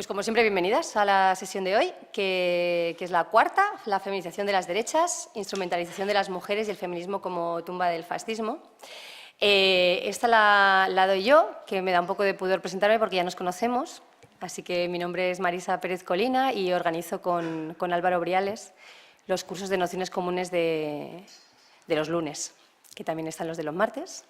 Pues como siempre, bienvenidas a la sesión de hoy, que es la cuarta, la feminización de las derechas, instrumentalización de las mujeres y el feminismo como tumba del fascismo. Esta la doy yo, que me da un poco de pudor presentarme porque ya nos conocemos. Así que mi nombre es Marisa Pérez Colina y organizo con Álvaro Briales los cursos de nociones comunes de los lunes, que también están los de los martes.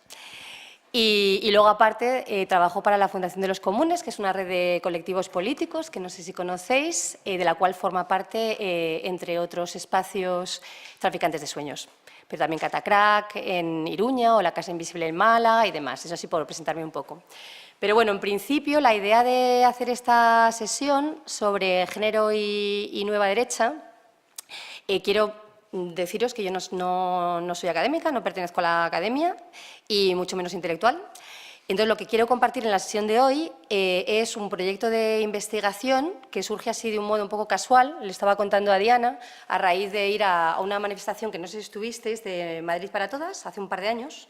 Y luego, aparte, trabajo para la Fundación de los Comunes, que es una red de colectivos políticos, que no sé si conocéis, de la cual forma parte, entre otros espacios, Traficantes de Sueños, pero también Catacrack en Iruña o la Casa Invisible en Málaga y demás. Eso sí, por presentarme un poco. Pero bueno, en principio, la idea de hacer esta sesión sobre género y nueva derecha, quiero deciros que yo no soy académica, no pertenezco a la academia y mucho menos intelectual. Entonces, lo que quiero compartir en la sesión de hoy es un proyecto de investigación que surge así de un modo un poco casual. Le estaba contando a Diana a raíz de ir a una manifestación que no sé si estuvisteis, de Madrid para Todas, hace un par de años,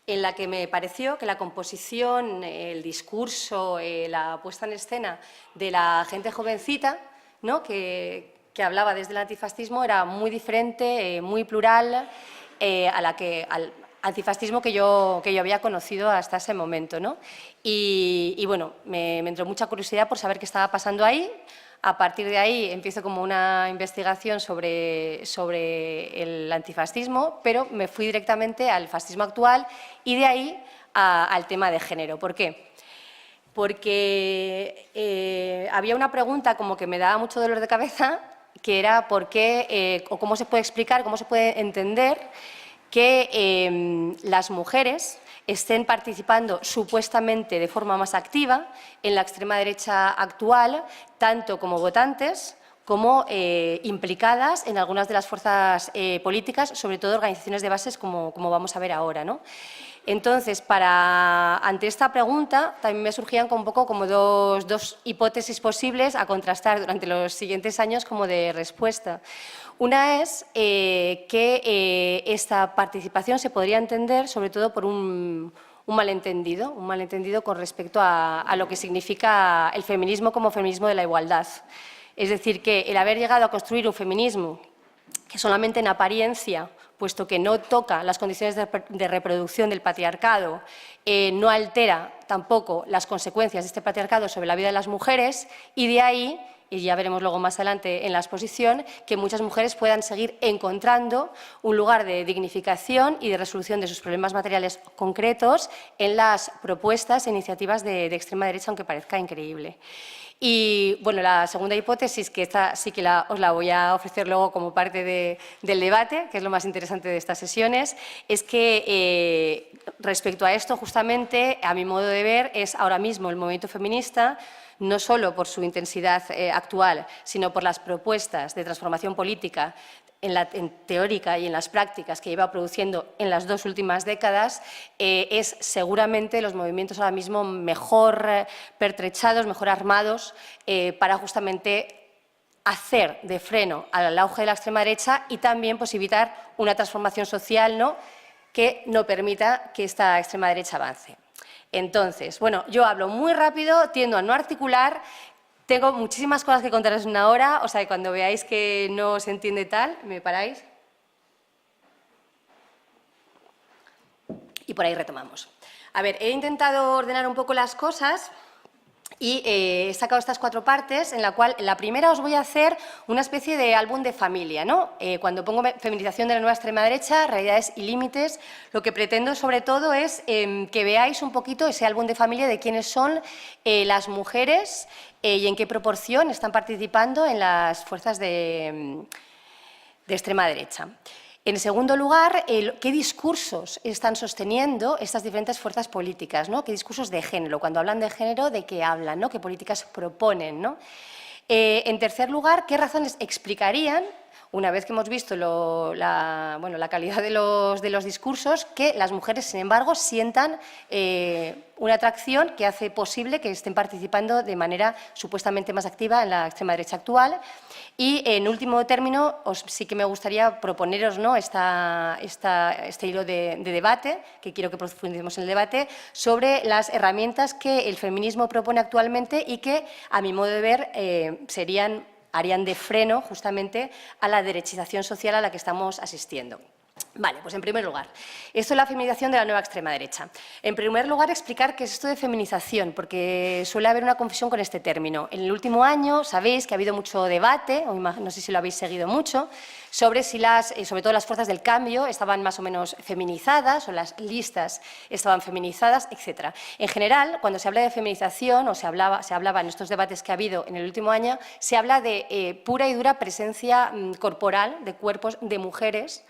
en la que me pareció que la composición, el discurso, la puesta en escena de la gente jovencita, ¿no?, que hablaba desde el antifascismo era muy diferente, muy plural al antifascismo que yo había conocido hasta ese momento, ¿no? Y bueno, me entró mucha curiosidad por saber qué estaba pasando ahí. A partir de ahí empiezo como una investigación sobre el antifascismo, pero me fui directamente al fascismo actual y de ahí al tema de género. ¿Por qué? Porque había una pregunta como que me daba mucho dolor de cabeza, que era por qué o cómo se puede explicar, cómo se puede entender que las mujeres estén participando supuestamente de forma más activa en la extrema derecha actual, tanto como votantes como implicadas en algunas de las fuerzas políticas, sobre todo organizaciones de bases como vamos a ver ahora, ¿no? Entonces, ante esta pregunta, también me surgían un poco como dos hipótesis posibles a contrastar durante los siguientes años como de respuesta. Una es que esta participación se podría entender sobre todo por un malentendido con respecto a lo que significa el feminismo como feminismo de la igualdad. Es decir, que el haber llegado a construir un feminismo que solamente en apariencia, puesto que no toca las condiciones de reproducción del patriarcado, no altera tampoco las consecuencias de este patriarcado sobre la vida de las mujeres, y de ahí, y ya veremos luego más adelante en la exposición, que muchas mujeres puedan seguir encontrando un lugar de dignificación y de resolución de sus problemas materiales concretos en las propuestas e iniciativas de extrema derecha, aunque parezca increíble. Y bueno, la segunda hipótesis, que esta sí que os la voy a ofrecer luego como parte del debate, que es lo más interesante de estas sesiones, es que respecto a esto, justamente, a mi modo de ver, es ahora mismo el movimiento feminista, no solo por su intensidad actual, sino por las propuestas de transformación política en teórica y en las prácticas que lleva produciendo en las dos últimas décadas, es seguramente los movimientos ahora mismo mejor pertrechados, mejor armados para justamente hacer de freno al auge de la extrema derecha y también posibilitar una transformación social, ¿no?, que no permita que esta extrema derecha avance. Entonces, bueno, yo hablo muy rápido, tiendo a no articular. Tengo muchísimas cosas que contaros en una hora, o sea, que cuando veáis que no se entiende tal, me paráis. Y por ahí retomamos. A ver, he intentado ordenar un poco las cosas y he sacado estas cuatro partes, en la cual la primera os voy a hacer una especie de álbum de familia, ¿no? Cuando pongo feminización de la nueva extrema derecha, realidades y límites, lo que pretendo sobre todo es que veáis un poquito ese álbum de familia de quiénes son las mujeres y en qué proporción están participando en las fuerzas de extrema derecha. En segundo lugar, ¿qué discursos están sosteniendo estas diferentes fuerzas políticas, ¿no? ¿Qué discursos de género? Cuando hablan de género, ¿de qué hablan, ¿no? ¿Qué políticas proponen, ¿no? En tercer lugar, ¿qué razones explicarían una vez que hemos visto la calidad de los discursos, que las mujeres, sin embargo, sientan una atracción que hace posible que estén participando de manera supuestamente más activa en la extrema derecha actual. Y, en último término, sí que me gustaría proponeros, ¿no?, este hilo de debate, que quiero que profundicemos en el debate, sobre las herramientas que el feminismo propone actualmente y que, a mi modo de ver, harían de freno justamente a la derechización social a la que estamos asistiendo. Vale, pues en primer lugar, esto es la feminización de la nueva extrema derecha. En primer lugar, explicar qué es esto de feminización, porque suele haber una confusión con este término. En el último año sabéis que ha habido mucho debate, o no sé si lo habéis seguido mucho, sobre si sobre todo las fuerzas del cambio estaban más o menos feminizadas o las listas estaban feminizadas, etc. En general, cuando se habla de feminización, o se hablaba en estos debates que ha habido en el último año, se habla de pura y dura presencia corporal de cuerpos de mujeres,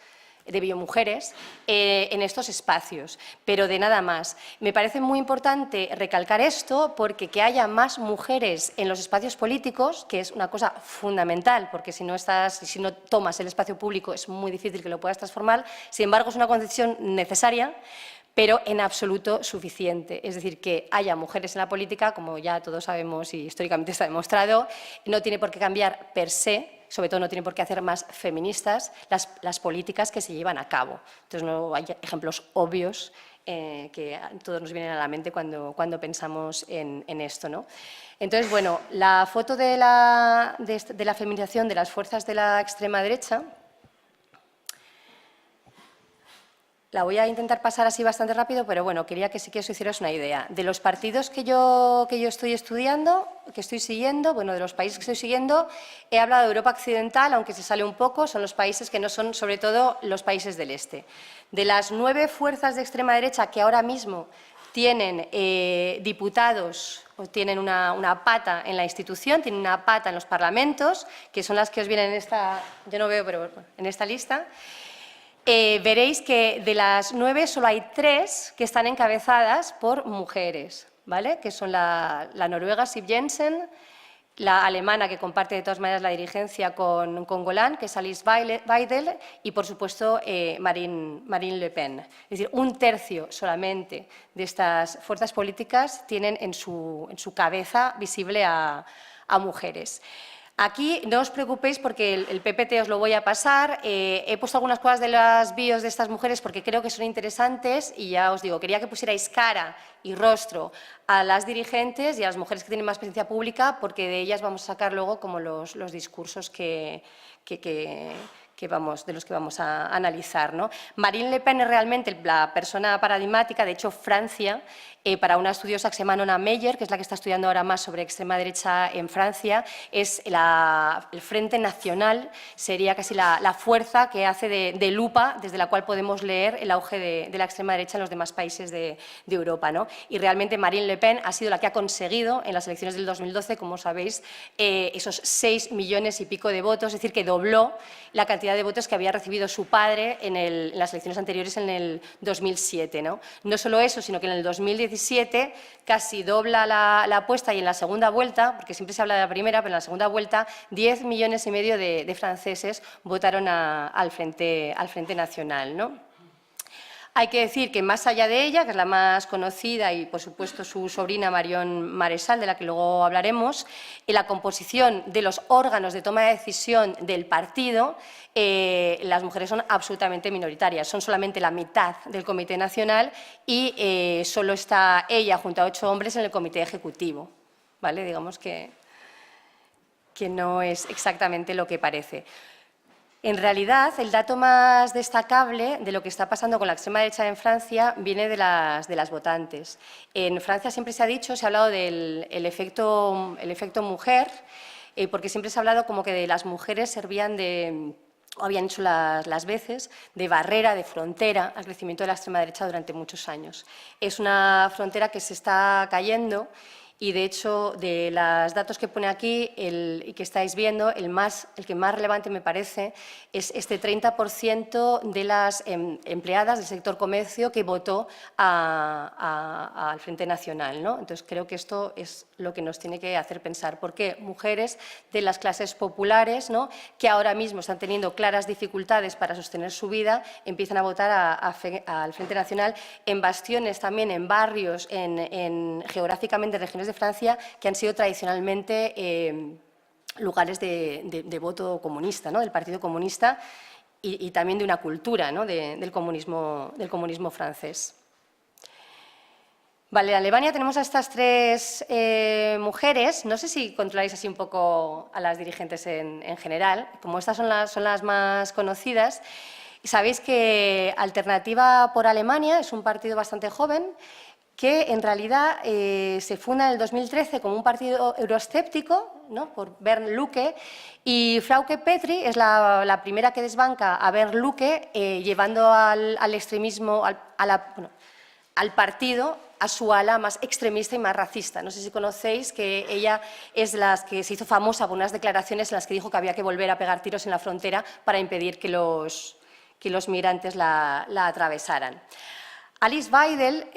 de biomujeres, en estos espacios, pero de nada más. Me parece muy importante recalcar esto porque que haya más mujeres en los espacios políticos, que es una cosa fundamental, porque si no tomas el espacio público es muy difícil que lo puedas transformar, sin embargo es una condición necesaria, pero en absoluto suficiente. Es decir, que haya mujeres en la política, como ya todos sabemos y históricamente está demostrado, no tiene por qué cambiar per se, sobre todo no tiene por qué hacer más feministas las políticas que se llevan a cabo. Entonces, no hay ejemplos obvios que a todos nos vienen a la mente cuando pensamos en esto, ¿no? Entonces, bueno, la foto de la feminización de las fuerzas de la extrema derecha la voy a intentar pasar así bastante rápido, pero bueno, quería que sí que os hicierais una idea. De los partidos que yo estoy estudiando, que estoy siguiendo, bueno, de los países que estoy siguiendo, he hablado de Europa Occidental, aunque se sale un poco, son los países que no son, sobre todo, los países del este. De las 9 fuerzas de extrema derecha que ahora mismo tienen diputados o tienen una pata en la institución, tienen una pata en los parlamentos, que son las que os vienen en esta, yo no veo, pero en esta lista, veréis que de las 9 solo hay 3 que están encabezadas por mujeres, ¿vale? Que son la noruega Siv Jensen, la alemana, que comparte de todas maneras la dirigencia con Golan, que es Alice Weidel, y por supuesto Marine Le Pen. Es decir, 1/3 solamente de estas fuerzas políticas tienen en su cabeza visible a mujeres. Aquí no os preocupéis porque el PPT os lo voy a pasar. He puesto algunas cosas de las bios de estas mujeres porque creo que son interesantes y ya os digo, quería que pusierais cara y rostro a las dirigentes y a las mujeres que tienen más presencia pública porque de ellas vamos a sacar luego como los discursos de los que vamos a analizar, ¿no? Marine Le Pen es realmente la persona paradigmática. De hecho, Francia, para una estudiosa que se llama Nona Meyer, que es la que está estudiando ahora más sobre extrema derecha en Francia, es el Frente Nacional, sería casi la fuerza que hace de lupa desde la cual podemos leer el auge de la extrema derecha en los demás países de Europa, ¿no? Y realmente Marine Le Pen ha sido la que ha conseguido en las elecciones del 2012, como sabéis, esos 6 millones y pico de votos, es decir, que dobló la cantidad de votos que había recibido su padre en las elecciones anteriores en el 2007, ¿no? No solo eso, sino que en el 2017 casi dobla la apuesta y en la segunda vuelta, porque siempre se habla de la primera, pero en la segunda vuelta 10,5 millones de franceses votaron al Frente Nacional, ¿no? Hay que decir que más allá de ella, que es la más conocida, y por supuesto su sobrina Marion Maréchal, de la que luego hablaremos, en la composición de los órganos de toma de decisión del partido, las mujeres son absolutamente minoritarias, son solamente la mitad del Comité Nacional y solo está ella junto a 8 hombres en el Comité Ejecutivo, ¿vale? Digamos que no es exactamente lo que parece. En realidad, el dato más destacable de lo que está pasando con la extrema derecha en Francia viene de las votantes. En Francia siempre se ha dicho, se ha hablado del efecto mujer, porque siempre se ha hablado como que de las mujeres servían o habían hecho las veces de barrera, de frontera al crecimiento de la extrema derecha durante muchos años. Es una frontera que se está cayendo Y, de hecho, de los datos que pone aquí y que estáis viendo, el que más relevante me parece es este 30% de las empleadas del sector comercio que votó al Frente Nacional, ¿no? Entonces, creo que esto es lo que nos tiene que hacer pensar. ¿Por qué mujeres de las clases populares, ¿no?, que ahora mismo están teniendo claras dificultades para sostener su vida, empiezan a votar al Frente Nacional en bastiones, también en barrios, geográficamente regiones de Francia que han sido tradicionalmente lugares de voto comunista, ¿no?, del Partido Comunista y también de una cultura, ¿no?, del comunismo francés. Vale, en Alemania tenemos a estas tres mujeres. No sé si controláis así un poco a las dirigentes en general. Como estas son las más conocidas, sabéis que Alternativa por Alemania es un partido bastante joven que en realidad se funda en el 2013 como un partido euroescéptico, ¿no?, por Bernd Lucke, y Frauke Petry es la primera que desbanca a Bernd Lucke, llevando al extremismo, al partido, a su ala más extremista y más racista. No sé si conocéis que ella es la que se hizo famosa por unas declaraciones en las que dijo que había que volver a pegar tiros en la frontera para impedir que los migrantes la atravesaran. Alice Weidel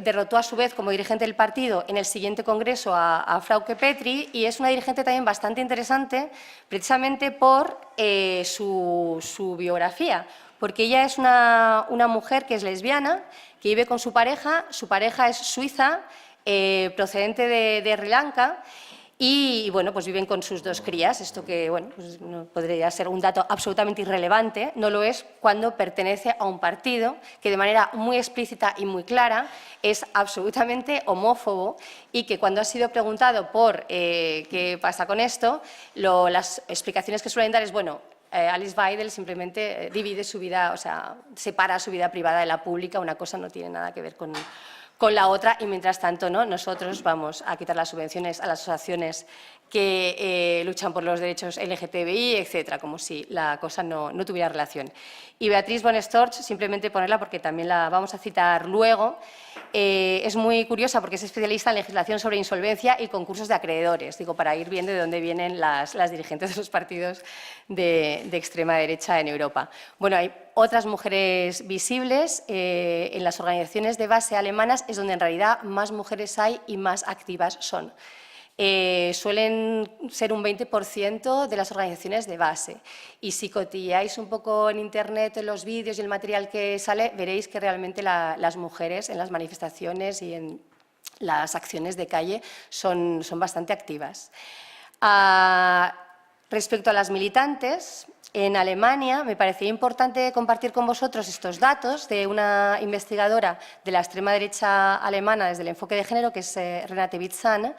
derrotó a su vez como dirigente del partido en el siguiente congreso a Frauke Petry y es una dirigente también bastante interesante precisamente por su biografía, porque ella es una mujer que es lesbiana, que vive con su pareja es suiza, procedente de Sri Lanka. Y, bueno, pues viven con sus dos crías, esto que, bueno, pues no podría ser un dato absolutamente irrelevante, no lo es cuando pertenece a un partido que de manera muy explícita y muy clara es absolutamente homófobo y que cuando ha sido preguntado por qué pasa con esto, las explicaciones que suelen dar es, bueno, Alice Weidel simplemente divide su vida, o sea, separa su vida privada de la pública, una cosa no tiene nada que ver con la otra y, mientras tanto, ¿no?, nosotros vamos a quitar las subvenciones a las asociaciones que luchan por los derechos LGTBI, etcétera, como si la cosa no tuviera relación. Y Beatriz von Storch, simplemente ponerla porque también la vamos a citar luego, es muy curiosa porque es especialista en legislación sobre insolvencia y concursos de acreedores, digo, para ir viendo de dónde vienen las dirigentes de los partidos de extrema derecha en Europa. Bueno, hay otras mujeres visibles en las organizaciones de base alemanas, es donde en realidad más mujeres hay y más activas son. Suelen ser un 20% de las organizaciones de base. Y si cotilleáis un poco en Internet, en los vídeos y el material que sale, veréis que realmente las mujeres en las manifestaciones y en las acciones de calle son bastante activas. Respecto a las militantes, en Alemania me parecía importante compartir con vosotros estos datos de una investigadora de la extrema derecha alemana desde el enfoque de género, que es Renate Witzahn,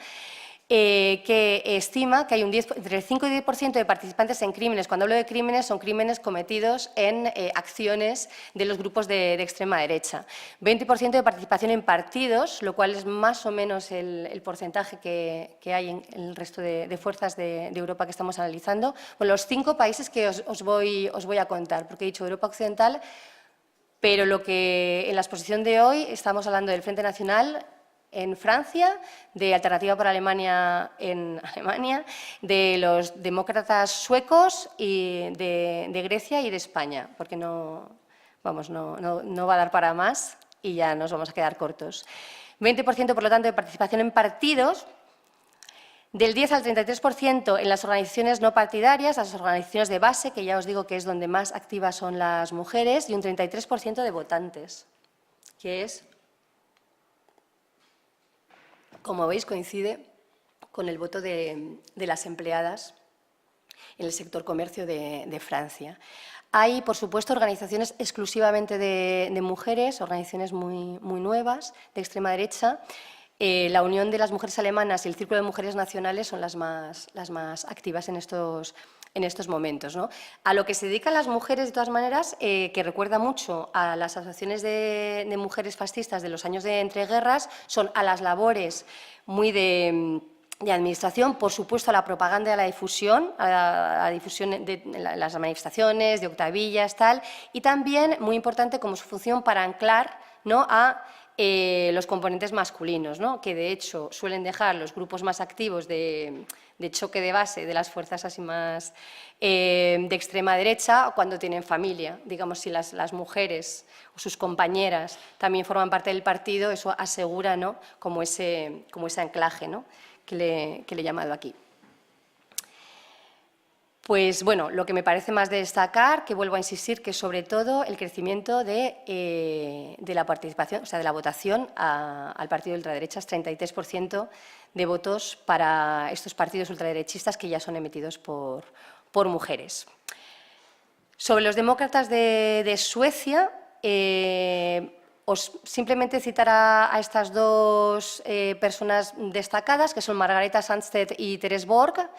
que estima que hay entre el 5 y 10% de participantes en crímenes. Cuando hablo de crímenes, son crímenes cometidos en acciones de los grupos de extrema derecha. 20% de participación en partidos, lo cual es más o menos el porcentaje que hay en el resto de fuerzas de Europa que estamos analizando. Bueno, los 5 países que os voy a contar, porque he dicho Europa Occidental, pero lo que en la exposición de hoy estamos hablando del Frente Nacional en Francia, de Alternativa por Alemania en Alemania, de los demócratas suecos y de Grecia y de España, porque no va a dar para más y ya nos vamos a quedar cortos. 20%, por lo tanto, de participación en partidos, del 10 al 33% en las organizaciones no partidarias, las organizaciones de base, que ya os digo que es donde más activas son las mujeres, y un 33% de votantes, que es, como veis, coincide con el voto de las empleadas en el sector comercio de Francia. Hay, por supuesto, organizaciones exclusivamente de mujeres, organizaciones muy nuevas, de extrema derecha. La Unión de las Mujeres Alemanas y el Círculo de Mujeres Nacionales son las más activas en estos momentos, ¿no? A lo que se dedican las mujeres, de todas maneras, que recuerda mucho a las asociaciones de mujeres fascistas de los años de entreguerras, son a las labores muy de administración, por supuesto a la propaganda y a la difusión de las manifestaciones, de octavillas, tal, y también, muy importante, como su función para anclar, ¿no?, a los componentes masculinos, ¿no? Que de hecho suelen dejar los grupos más activos de choque de base de las fuerzas así más de extrema derecha cuando tienen familia. Digamos, si las mujeres o sus compañeras también forman parte del partido, eso asegura, ¿no? como ese anclaje, ¿no? que le he llamado aquí. Pues bueno, lo que me parece más de destacar, que vuelvo a insistir, que sobre todo el crecimiento de la participación, o sea, de la votación al partido de ultraderechas, 33% de votos para estos partidos ultraderechistas que ya son emitidos por mujeres. Sobre los demócratas de Suecia, os simplemente citar a estas dos personas destacadas, que son Margareta Sandstedt y Therese Borg,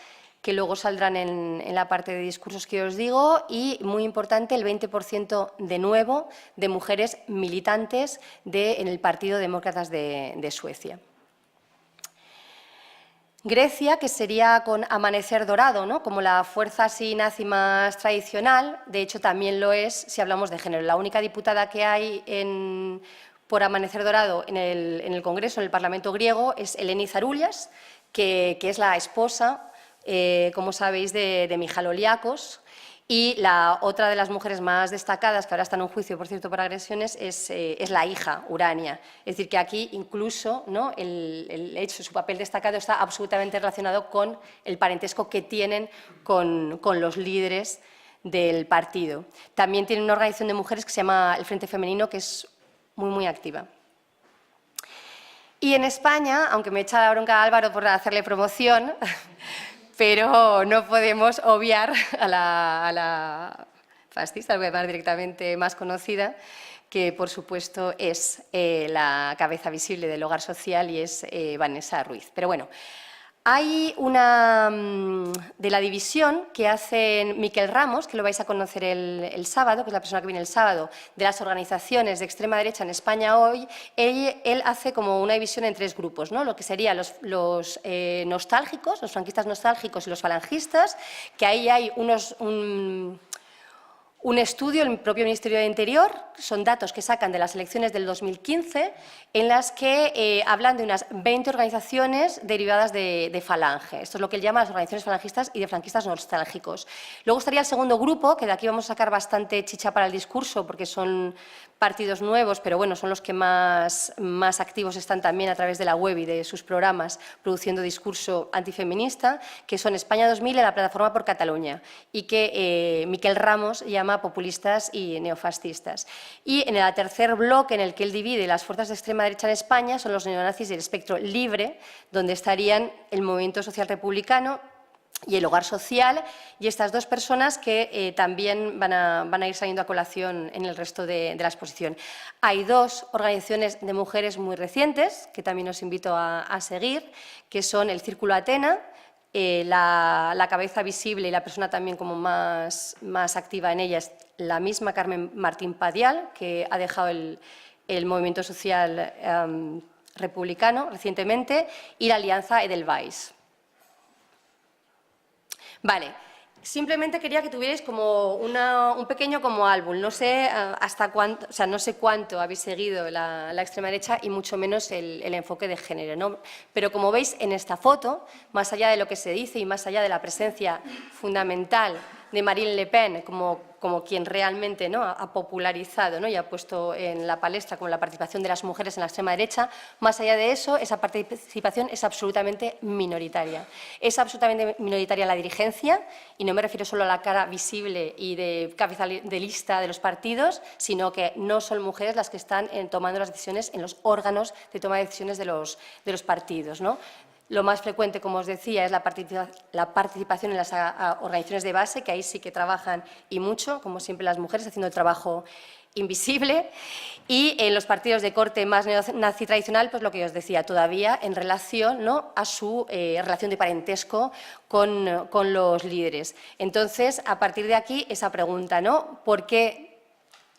que luego saldrán en la parte de discursos que os digo, y, muy importante, el 20% de nuevo de mujeres militantes en el Partido Demócratas de Suecia. Grecia, que sería con Amanecer Dorado, ¿no? Como la fuerza así nazi más tradicional, de hecho también lo es si hablamos de género. La única diputada que hay por Amanecer Dorado en el Congreso, en el Parlamento griego, es Eleni Zaroulias, que es la esposa, como sabéis, de Mijaloliakos, y la otra de las mujeres más destacadas, que ahora está en un juicio, por cierto, por agresiones, es la hija, Urania. Es decir, que aquí incluso, ¿no? el hecho, su papel destacado está absolutamente relacionado con el parentesco que tienen con los líderes del partido. También tiene una organización de mujeres que se llama el Frente Femenino, que es muy, muy activa. Y en España, aunque me echa la bronca a Álvaro por hacerle promoción, pero no podemos obviar a la fascista, voy a llamar directamente más conocida, que por supuesto es la cabeza visible del Hogar Social y es Vanessa Ruiz. Pero bueno, hay una de la división que hacen Miquel Ramos, que lo vais a conocer el sábado, que es la persona que viene el sábado, de las organizaciones de extrema derecha en España hoy. Él hace como una división en tres grupos, ¿no? Lo que serían los nostálgicos, los franquistas nostálgicos y los falangistas, que ahí hay un estudio, el propio Ministerio de Interior, son datos que sacan de las elecciones del 2015, en las que hablan de unas 20 organizaciones derivadas de Falange. Esto es lo que él llama las organizaciones falangistas y de franquistas nostálgicos. Luego estaría el segundo grupo, que de aquí vamos a sacar bastante chicha para el discurso, porque son partidos nuevos, pero bueno, son los que más activos están también a través de la web y de sus programas produciendo discurso antifeminista, que son España 2000 y la Plataforma por Cataluña, y que Miquel Ramos llama populistas y neofascistas. Y en el tercer bloque en el que él divide las fuerzas de extrema derecha en España son los neonazis del espectro libre, donde estarían el Movimiento Social Republicano y el Hogar Social, y estas dos personas que también van a ir saliendo a colación en el resto de la exposición. Hay dos organizaciones de mujeres muy recientes, que también os invito a seguir, que son el Círculo Atena, la cabeza visible y la persona también como más activa en ella es la misma Carmen Martín Padial, que ha dejado el Movimiento Social Republicano recientemente, y la Alianza Edelweiss. Vale, simplemente quería que tuvierais como un pequeño como álbum. No sé hasta cuánto, o sea, no sé cuánto habéis seguido la extrema derecha y mucho menos el enfoque de género, ¿no? Pero como veis en esta foto, más allá de lo que se dice y más allá de la presencia fundamental de Marine Le Pen como quien realmente, ¿no? ha popularizado, ¿no? y ha puesto en la palestra como la participación de las mujeres en la extrema derecha, más allá de eso, esa participación es absolutamente minoritaria. Es absolutamente minoritaria la dirigencia, y no me refiero solo a la cara visible y de cabeza de lista de los partidos, sino que no son mujeres las que están tomando las decisiones en los órganos de toma de decisiones de los partidos, ¿no? Lo más frecuente, como os decía, es la participación en las organizaciones de base, que ahí sí que trabajan y mucho, como siempre las mujeres, haciendo el trabajo invisible. Y en los partidos de corte más neonazi tradicional, pues lo que os decía, todavía en relación, ¿no? a su relación de parentesco con los líderes. Entonces, a partir de aquí, esa pregunta, ¿no? ¿Por qué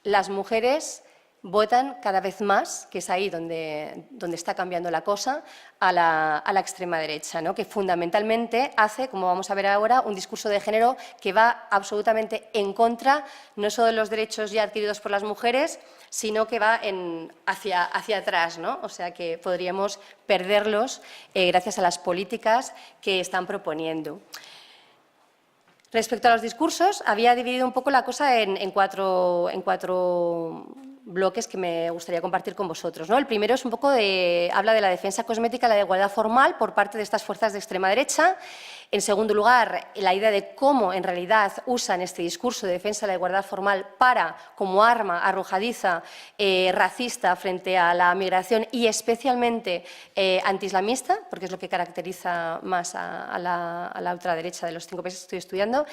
las mujeres votan cada vez más, que es ahí donde está cambiando la cosa, a la extrema derecha, ¿no? que fundamentalmente hace, como vamos a ver ahora, un discurso de género que va absolutamente en contra no solo de los derechos ya adquiridos por las mujeres, sino que va hacia atrás, ¿no? O sea que podríamos perderlos gracias a las políticas que están proponiendo. Respecto a los discursos, había dividido un poco la cosa en cuatro bloques que me gustaría compartir con vosotros, ¿no? El primero es un poco habla de la defensa cosmética, la igualdad formal por parte de estas fuerzas de extrema derecha. En segundo lugar, la idea de cómo en realidad usan este discurso de defensa de la igualdad formal como arma arrojadiza, racista frente a la migración y especialmente antiislamista, porque es lo que caracteriza más a la ultraderecha de los 5 países que estoy estudiando.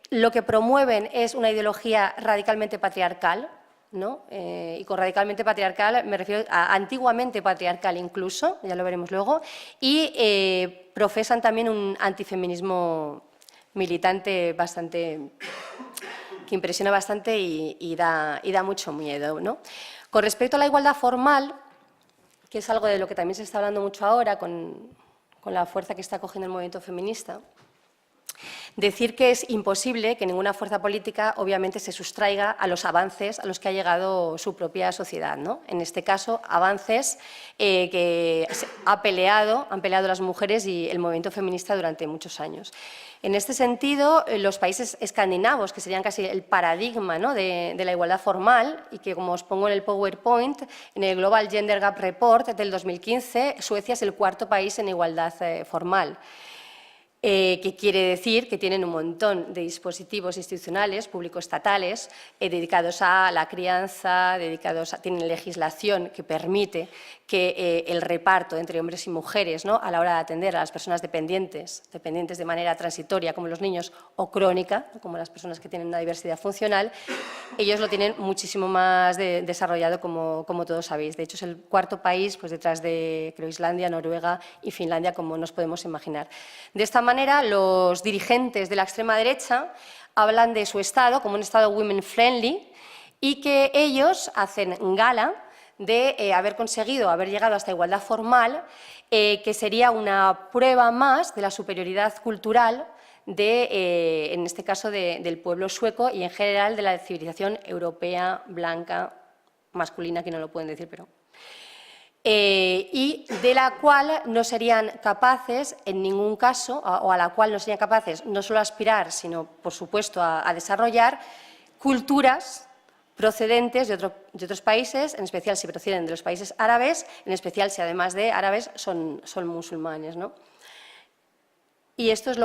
Lo que promueven es una ideología radicalmente patriarcal, ¿no? Y con radicalmente patriarcal me refiero a antiguamente patriarcal incluso, ya lo veremos luego, y profesan también un antifeminismo militante bastante, que impresiona bastante y da mucho miedo, ¿no? Con respecto a la igualdad formal, que es algo de lo que también se está hablando mucho ahora con la fuerza que está cogiendo el movimiento feminista, decir que es imposible que ninguna fuerza política, obviamente, se sustraiga a los avances a los que ha llegado su propia sociedad, ¿no? En este caso, avances que han peleado las mujeres y el movimiento feminista durante muchos años. En este sentido, los países escandinavos, que serían casi el paradigma, ¿no?, de la igualdad formal, y que, como os pongo en el PowerPoint, en el Global Gender Gap Report del 2015, Suecia es el 4º país en igualdad formal. Que quiere decir que tienen un montón de dispositivos institucionales público-estatales dedicados a la crianza, tienen legislación que permite que el reparto entre hombres y mujeres, ¿no?, a la hora de atender a las personas dependientes de manera transitoria, como los niños, o crónica, como las personas que tienen una diversidad funcional, ellos lo tienen muchísimo más desarrollado, como todos sabéis. De hecho, es el 4º país, pues detrás de, creo, Islandia, Noruega y Finlandia, como nos podemos imaginar. De esta manera, los dirigentes de la extrema derecha hablan de su Estado como un Estado women-friendly y que ellos hacen gala de haber llegado a esta igualdad formal, que sería una prueba más de la superioridad cultural en este caso, del pueblo sueco y en general de la civilización europea, blanca, masculina, que no lo pueden decir, pero... y de la cual no serían capaces en ningún caso, o a la cual no serían capaces no solo aspirar, sino, por supuesto, a desarrollar culturas procedentes de otros países, en especial si proceden de los países árabes, en especial si además de árabes son musulmanes, ¿no? Y esto es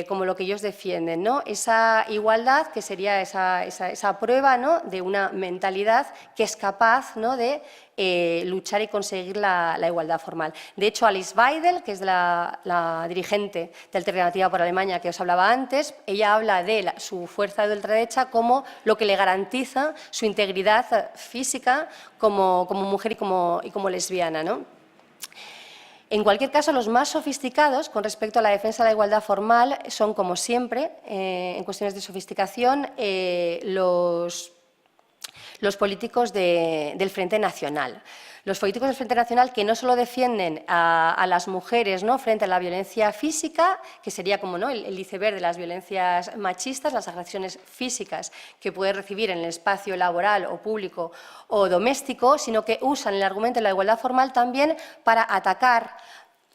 como lo que ellos defienden, ¿no? Esa igualdad, que sería esa prueba, ¿no?, de una mentalidad que es capaz, ¿no?, de luchar y conseguir la igualdad formal. De hecho, Alice Weidel, que es la dirigente de Alternativa por Alemania que os hablaba antes, ella habla de su fuerza de ultraderecha como lo que le garantiza su integridad física como mujer y como lesbiana, ¿no? En cualquier caso, los más sofisticados con respecto a la defensa de la igualdad formal son, como siempre, en cuestiones de sofisticación, los políticos del Frente Nacional. Los políticos del Frente Nacional que no solo defienden a las mujeres, ¿no?, frente a la violencia física, que sería como, ¿no?, el iceberg de las violencias machistas, las agresiones físicas que puede recibir en el espacio laboral o público o doméstico, sino que usan el argumento de la igualdad formal también para atacar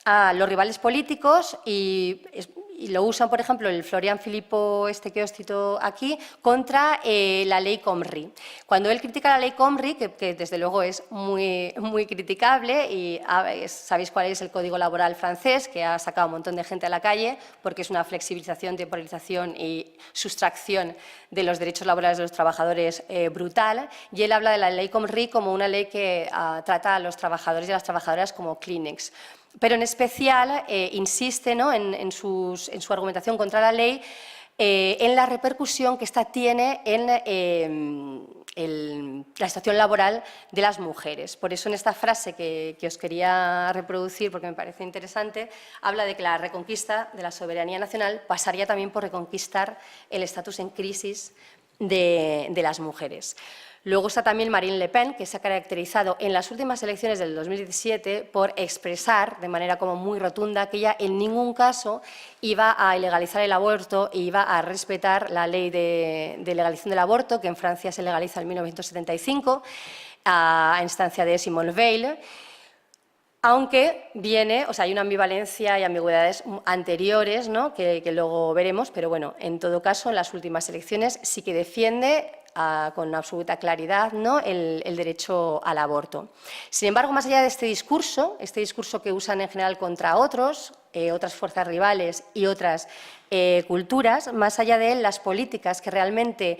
a los rivales políticos y lo usan, por ejemplo, el Florian Philippot, que os cito aquí, contra la ley Khomri. Cuando él critica la ley Khomri, que desde luego es muy, muy criticable, y sabéis cuál es el código laboral francés, que ha sacado a un montón de gente a la calle, porque es una flexibilización, temporalización y sustracción de los derechos laborales de los trabajadores brutal, y él habla de la ley Khomri como una ley que trata a los trabajadores y a las trabajadoras como Kleenex. Pero en especial insiste, ¿no?, en su argumentación contra la ley en la repercusión que esta tiene en la situación laboral de las mujeres. Por eso, en esta frase que os quería reproducir, porque me parece interesante, habla de que la reconquista de la soberanía nacional pasaría también por reconquistar el estatus en crisis de las mujeres. Luego está también Marine Le Pen, que se ha caracterizado en las últimas elecciones del 2017 por expresar de manera como muy rotunda que ella en ningún caso iba a ilegalizar el aborto e iba a respetar la ley de legalización del aborto, que en Francia se legaliza en 1975, a instancia de Simone Veil. Aunque viene, o sea, hay una ambivalencia y ambigüedades anteriores, ¿no?, que luego veremos, pero bueno, en todo caso, en las últimas elecciones sí que defiende con absoluta claridad, ¿no?, el derecho al aborto. Sin embargo, más allá de este discurso que usan en general contra otras fuerzas rivales y otras culturas, más allá de él, las políticas que realmente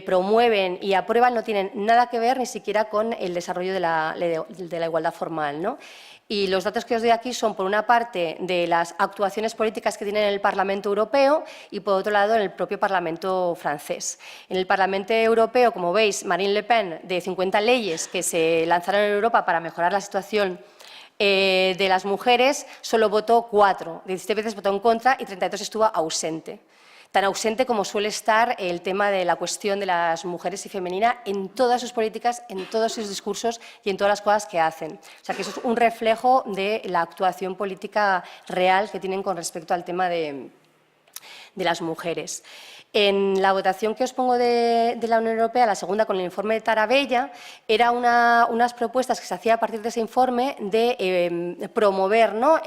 promueven y aprueban no tienen nada que ver ni siquiera con el desarrollo de la igualdad formal, ¿no? Y los datos que os doy aquí son, por una parte, de las actuaciones políticas que tiene en el Parlamento Europeo y, por otro lado, en el propio Parlamento francés. En el Parlamento Europeo, como veis, Marine Le Pen, de 50 leyes que se lanzaron en Europa para mejorar la situación de las mujeres, solo votó 4, 17 veces votó en contra y 32 estuvo ausente. Tan ausente como suele estar el tema de la cuestión de las mujeres y femenina en todas sus políticas, en todos sus discursos y en todas las cosas que hacen. O sea, que eso es un reflejo de la actuación política real que tienen con respecto al tema de las mujeres. En la votación que os pongo de la Unión Europea, la segunda con el informe de Tarabella, era unas propuestas que se hacía a partir de ese informe de promover, ¿no?,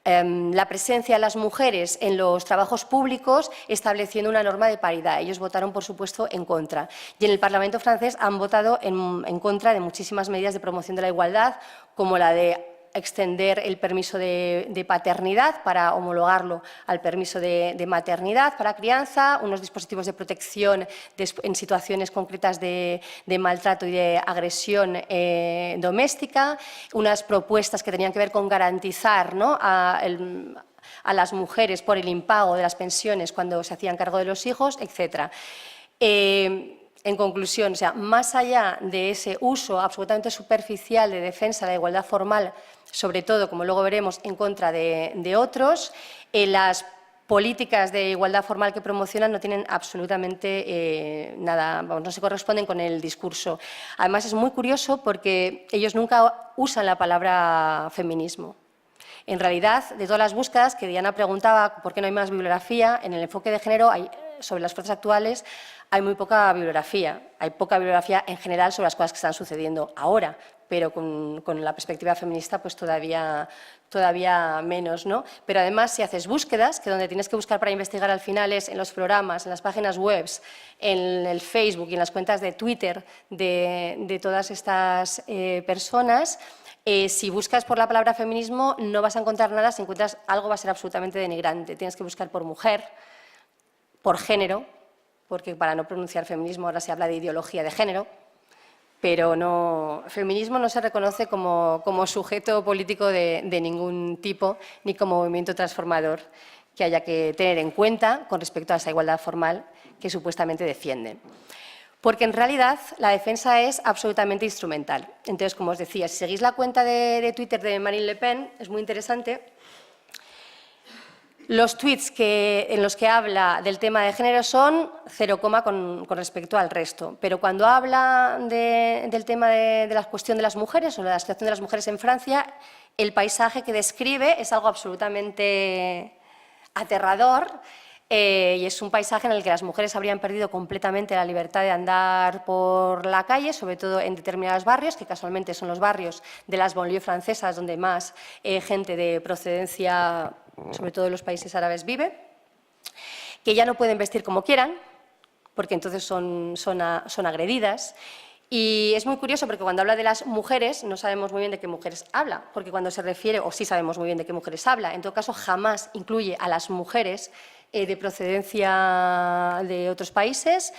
la presencia de las mujeres en los trabajos públicos, estableciendo una norma de paridad. Ellos votaron, por supuesto, en contra. Y en el Parlamento francés han votado en contra de muchísimas medidas de promoción de la igualdad, como la de extender el permiso de paternidad para homologarlo al permiso de maternidad para crianza, unos dispositivos de protección en situaciones concretas de maltrato y de agresión doméstica, unas propuestas que tenían que ver con garantizar, ¿no?, a las mujeres por el impago de las pensiones cuando se hacían cargo de los hijos, etc. En conclusión, o sea, más allá de ese uso absolutamente superficial de defensa de la igualdad formal, sobre todo, como luego veremos, en contra de otros, las políticas de igualdad formal que promocionan no tienen absolutamente nada, vamos, no se corresponden con el discurso. Además, es muy curioso porque ellos nunca usan la palabra feminismo. En realidad, de todas las búsquedas que Diana preguntaba por qué no hay más bibliografía, en el enfoque de género sobre las fuerzas actuales hay muy poca bibliografía. Hay poca bibliografía en general sobre las cosas que están sucediendo ahora, pero con la perspectiva feminista pues todavía menos, ¿no? Pero además, si haces búsquedas, que donde tienes que buscar para investigar al final es en los programas, en las páginas web, en el Facebook y en las cuentas de Twitter de todas estas personas, si buscas por la palabra feminismo no vas a encontrar nada, si encuentras algo va a ser absolutamente denigrante. Tienes que buscar por mujer, por género, porque para no pronunciar feminismo ahora se habla de ideología de género, pero no, feminismo no se reconoce como sujeto político de ningún tipo, ni como movimiento transformador que haya que tener en cuenta con respecto a esa igualdad formal que supuestamente defienden. Porque en realidad la defensa es absolutamente instrumental. Entonces, como os decía, si seguís la cuenta de Twitter de Marine Le Pen, es muy interesante. Los tweets en los que habla del tema de género son 0, con respecto al resto. Pero cuando habla del tema de la cuestión de las mujeres o de la situación de las mujeres en Francia, el paisaje que describe es algo absolutamente aterrador. Y es un paisaje en el que las mujeres habrían perdido completamente la libertad de andar por la calle, sobre todo en determinados barrios, que casualmente son los barrios de las banlieues francesas, donde más gente de procedencia, sobre todo de los países árabes, vive, que ya no pueden vestir como quieran, porque entonces son agredidas. Y es muy curioso porque cuando habla de las mujeres no sabemos muy bien de qué mujeres habla, porque cuando se refiere, o sí sabemos muy bien de qué mujeres habla, en todo caso jamás incluye a las mujeres de procedencia de otros países.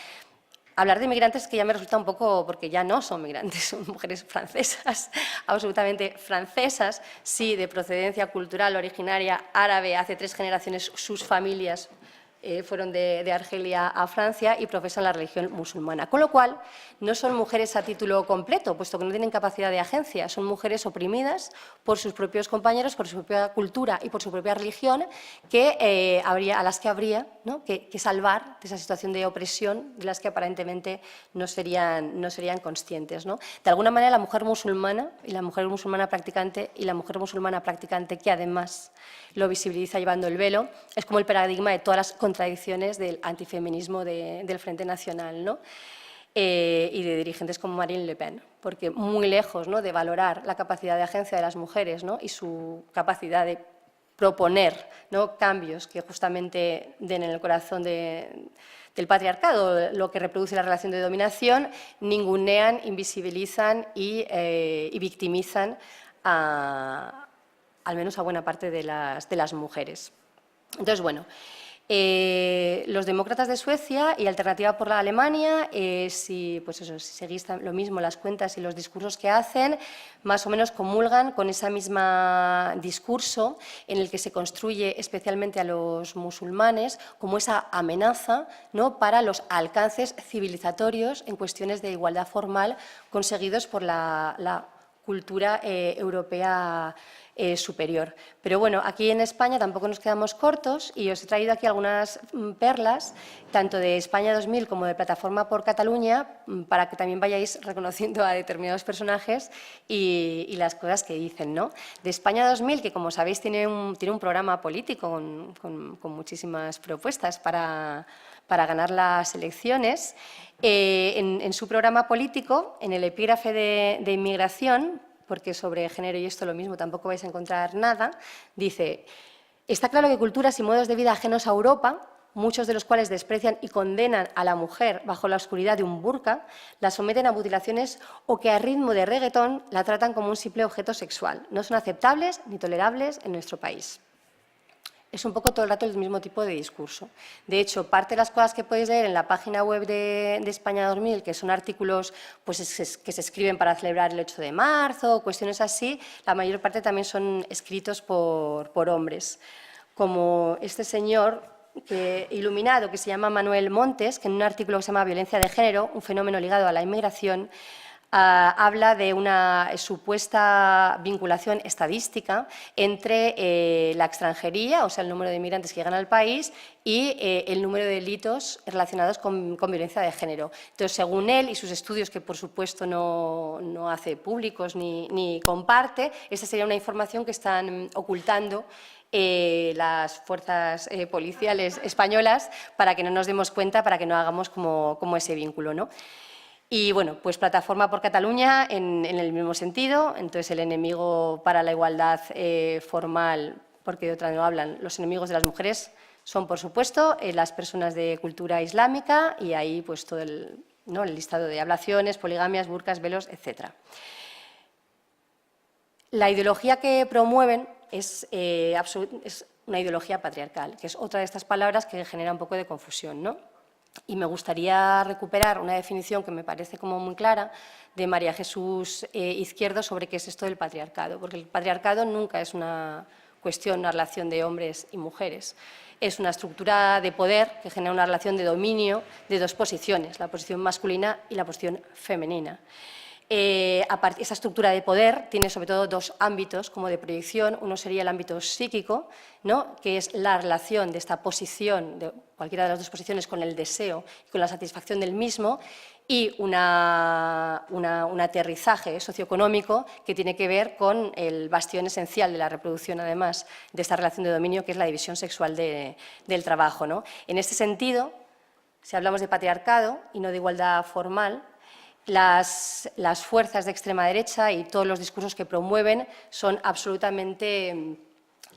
Hablar de migrantes que ya me resulta un poco, porque ya no son migrantes, son mujeres francesas, absolutamente francesas, sí, de procedencia cultural originaria árabe, hace 3 generaciones sus familias fueron de Argelia a Francia y profesan la religión musulmana. Con lo cual, no son mujeres a título completo, puesto que no tienen capacidad de agencia, son mujeres oprimidas por sus propios compañeros, por su propia cultura y por su propia religión, a las que habría, ¿no?, que salvar de esa situación de opresión de las que aparentemente no serían conscientes, ¿no? De alguna manera, la mujer musulmana y la mujer musulmana practicante que además lo visibiliza llevando el velo, es como el paradigma de todas las contradicciones del antifeminismo del Frente Nacional, ¿no? Y de dirigentes como Marine Le Pen, porque muy lejos, ¿no?, de valorar la capacidad de agencia de las mujeres, ¿no?, y su capacidad de proponer, ¿no?, cambios que justamente den en el corazón del patriarcado, lo que reproduce la relación de dominación, ningunean, invisibilizan y victimizan al menos a buena parte de las mujeres. Entonces, bueno, los demócratas de Suecia y Alternativa por la Alemania, si seguís lo mismo las cuentas y los discursos que hacen, más o menos comulgan con ese mismo discurso en el que se construye especialmente a los musulmanes como esa amenaza, ¿no?, para los alcances civilizatorios en cuestiones de igualdad formal conseguidos por la cultura europea superior. Pero bueno, aquí en España tampoco nos quedamos cortos y os he traído aquí algunas perlas, tanto de España 2000 como de Plataforma por Cataluña, para que también vayáis reconociendo a determinados personajes y las cosas que dicen, ¿no? De España 2000, que como sabéis tiene un programa político con muchísimas propuestas para ganar las elecciones. En su programa político, en el epígrafe de inmigración, porque sobre género y esto lo mismo tampoco vais a encontrar nada, dice: está claro que culturas y modos de vida ajenos a Europa, muchos de los cuales desprecian y condenan a la mujer bajo la oscuridad de un burka, la someten a mutilaciones o que a ritmo de reggaetón la tratan como un simple objeto sexual. No son aceptables ni tolerables en nuestro país. Es un poco todo el rato el mismo tipo de discurso. De hecho, parte de las cosas que podéis leer en la página web de España 2000, que son artículos pues, que se escriben para celebrar el 8 de marzo, cuestiones así, la mayor parte también son escritos por hombres. Como este señor iluminado que se llama Manuel Montes, que en un artículo que se llama Violencia de género, un fenómeno ligado a la inmigración, habla de una supuesta vinculación estadística entre la extranjería, o sea, el número de inmigrantes que llegan al país, y el número de delitos relacionados con violencia de género. Entonces, según él y sus estudios, que por supuesto no hace públicos ni comparte, esta sería una información que están ocultando las fuerzas policiales españolas para que no nos demos cuenta, para que no hagamos como ese vínculo, ¿no? Y bueno, pues Plataforma por Cataluña en el mismo sentido, entonces el enemigo para la igualdad formal, porque de otra no hablan, los enemigos de las mujeres son, por supuesto, las personas de cultura islámica y ahí pues todo el listado de ablaciones, poligamias, burkas, velos, etc. La ideología que promueven es una ideología patriarcal, que es otra de estas palabras que genera un poco de confusión, ¿no? Y me gustaría recuperar una definición que me parece como muy clara de María Jesús Izquierdo sobre qué es esto del patriarcado, porque el patriarcado nunca es una cuestión, una relación de hombres y mujeres. Es una estructura de poder que genera una relación de dominio de dos posiciones, la posición masculina y la posición femenina. Esa estructura de poder tiene sobre todo dos ámbitos como de proyección. Uno sería el ámbito psíquico, ¿no?, que es la relación de esta posición, de cualquiera de las dos posiciones, con el deseo y con la satisfacción del mismo, y un aterrizaje socioeconómico que tiene que ver con el bastión esencial de la reproducción, además, de esta relación de dominio, que es la división sexual del trabajo, ¿no? En este sentido, si hablamos de patriarcado y no de igualdad formal, las fuerzas de extrema derecha y todos los discursos que promueven son absolutamente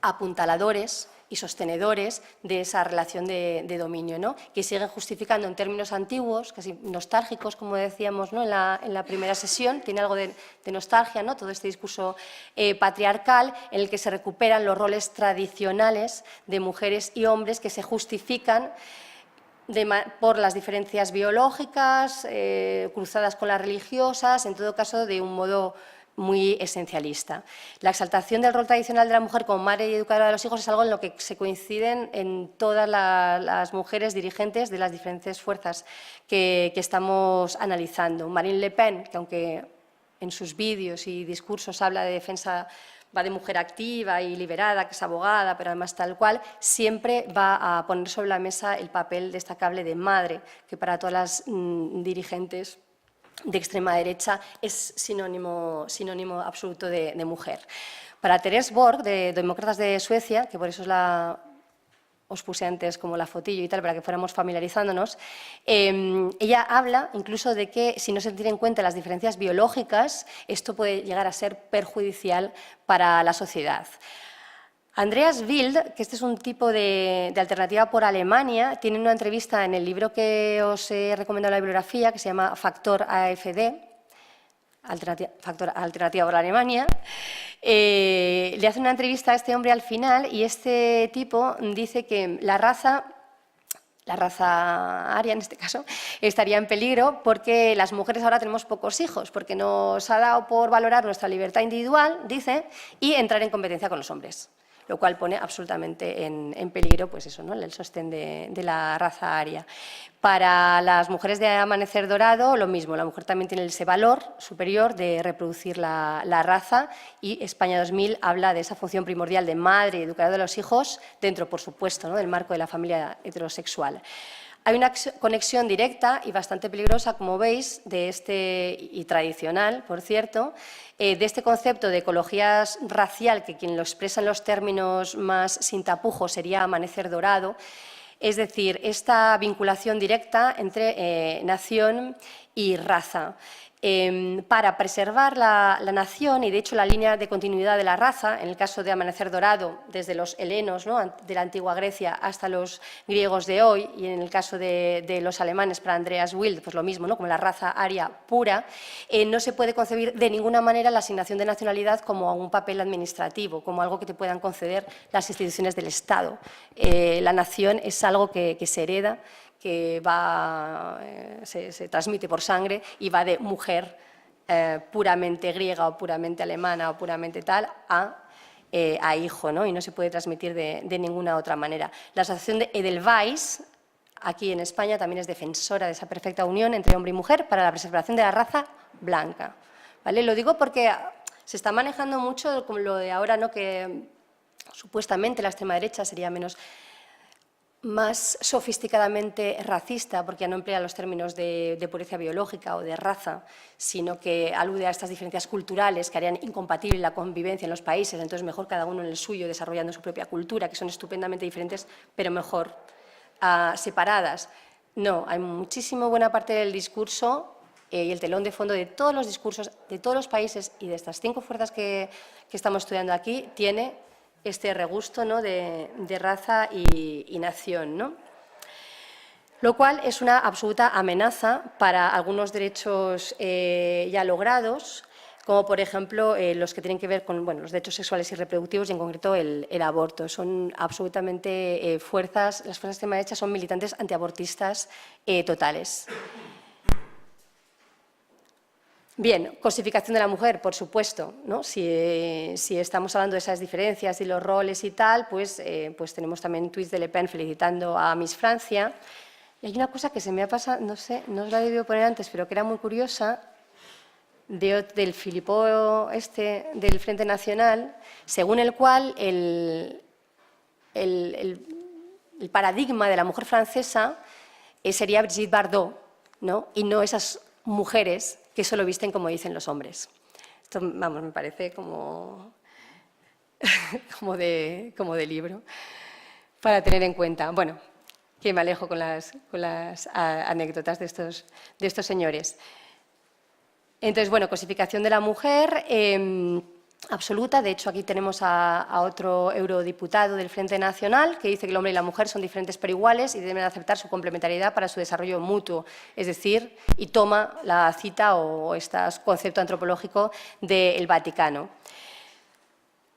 apuntaladores y sostenedores de esa relación de dominio, ¿no?, que siguen justificando en términos antiguos, casi nostálgicos, como decíamos, ¿no?, en la primera sesión. Tiene algo de nostalgia, ¿no?, todo este discurso patriarcal en el que se recuperan los roles tradicionales de mujeres y hombres que se justifican por las diferencias biológicas, cruzadas con las religiosas, en todo caso de un modo muy esencialista. La exaltación del rol tradicional de la mujer como madre y educadora de los hijos es algo en lo que se coinciden en todas las mujeres dirigentes de las diferentes fuerzas que estamos analizando. Marine Le Pen, que aunque en sus vídeos y discursos habla de defensa, va de mujer activa y liberada, que es abogada, pero además tal cual, siempre va a poner sobre la mesa el papel destacable de madre, que para todas las dirigentes de extrema derecha es sinónimo absoluto de mujer. Para Therese Borg, de Demócratas de Suecia, que por eso os puse antes como la fotillo y tal, para que fuéramos familiarizándonos, ella habla incluso de que si no se tienen en cuenta las diferencias biológicas, esto puede llegar a ser perjudicial para la sociedad. Andreas Wild, que este es un tipo de alternativa por Alemania, tiene una entrevista en el libro que os he recomendado en la bibliografía, que se llama Factor AfD, Alternativa por Alemania. Le hace una entrevista a este hombre al final y este tipo dice que la raza aria en este caso, estaría en peligro porque las mujeres ahora tenemos pocos hijos, porque nos ha dado por valorar nuestra libertad individual, dice, y entrar en competencia con los hombres, lo cual pone absolutamente en peligro pues eso, ¿no? El sostén de la raza aria. Para las mujeres de Amanecer Dorado, lo mismo, la mujer también tiene ese valor superior de reproducir la raza y España 2000 habla de esa función primordial de madre y educadora de los hijos dentro, por supuesto, ¿no? del marco de la familia heterosexual. Hay una conexión directa y bastante peligrosa, como veis, y tradicional, por cierto, de este concepto de ecología racial, que quien lo expresa en los términos más sin tapujos sería Amanecer Dorado, es decir, esta vinculación directa entre nación y raza. Para preservar la nación y, de hecho, la línea de continuidad de la raza, en el caso de Amanecer Dorado, desde los helenos, ¿no? de la antigua Grecia hasta los griegos de hoy, y en el caso de los alemanes, para Andreas Wild, pues lo mismo, ¿no? como la raza aria pura, no se puede concebir de ninguna manera la asignación de nacionalidad como un papel administrativo, como algo que te puedan conceder las instituciones del Estado. La nación es algo que se hereda, que se transmite por sangre y va de mujer puramente griega o puramente alemana o puramente tal a hijo, ¿no? Y no se puede transmitir de ninguna otra manera. La asociación de Edelweiss, aquí en España, también es defensora de esa perfecta unión entre hombre y mujer para la preservación de la raza blanca. ¿Vale? Lo digo porque se está manejando mucho como lo de ahora, ¿no? que supuestamente la extrema derecha sería más sofisticadamente racista, porque ya no emplea los términos de pureza biológica o de raza, sino que alude a estas diferencias culturales que harían incompatible la convivencia en los países, entonces mejor cada uno en el suyo, desarrollando su propia cultura, que son estupendamente diferentes, pero mejor separadas. No, hay muchísimo buena parte del discurso y el telón de fondo de todos los discursos de todos los países y de estas 5 fuerzas que estamos estudiando aquí, tiene este regusto, ¿no? de raza y nación, ¿no? Lo cual es una absoluta amenaza para algunos derechos ya logrados, como por ejemplo los que tienen que ver con los derechos sexuales y reproductivos y en concreto el aborto. Son absolutamente las fuerzas de extrema derecha son militantes antiabortistas totales. Bien, cosificación de la mujer, por supuesto, ¿no? Si estamos hablando de esas diferencias y los roles y tal, pues tenemos también tuits de Le Pen felicitando a Miss Francia. Y hay una cosa que se me ha pasado, no sé, no os la he debido poner antes, pero que era muy curiosa, del Filippo del Frente Nacional, según el cual el paradigma de la mujer francesa sería Brigitte Bardot, ¿no? Y no esas mujeres que solo visten como dicen los hombres. Esto, vamos, me parece como de libro para tener en cuenta. Bueno, que me alejo con las anécdotas de estos señores. Entonces, bueno, cosificación de la mujer absoluta. De hecho, aquí tenemos a otro eurodiputado del Frente Nacional que dice que el hombre y la mujer son diferentes pero iguales y deben aceptar su complementariedad para su desarrollo mutuo. Es decir, y toma la cita o este concepto antropológico del Vaticano.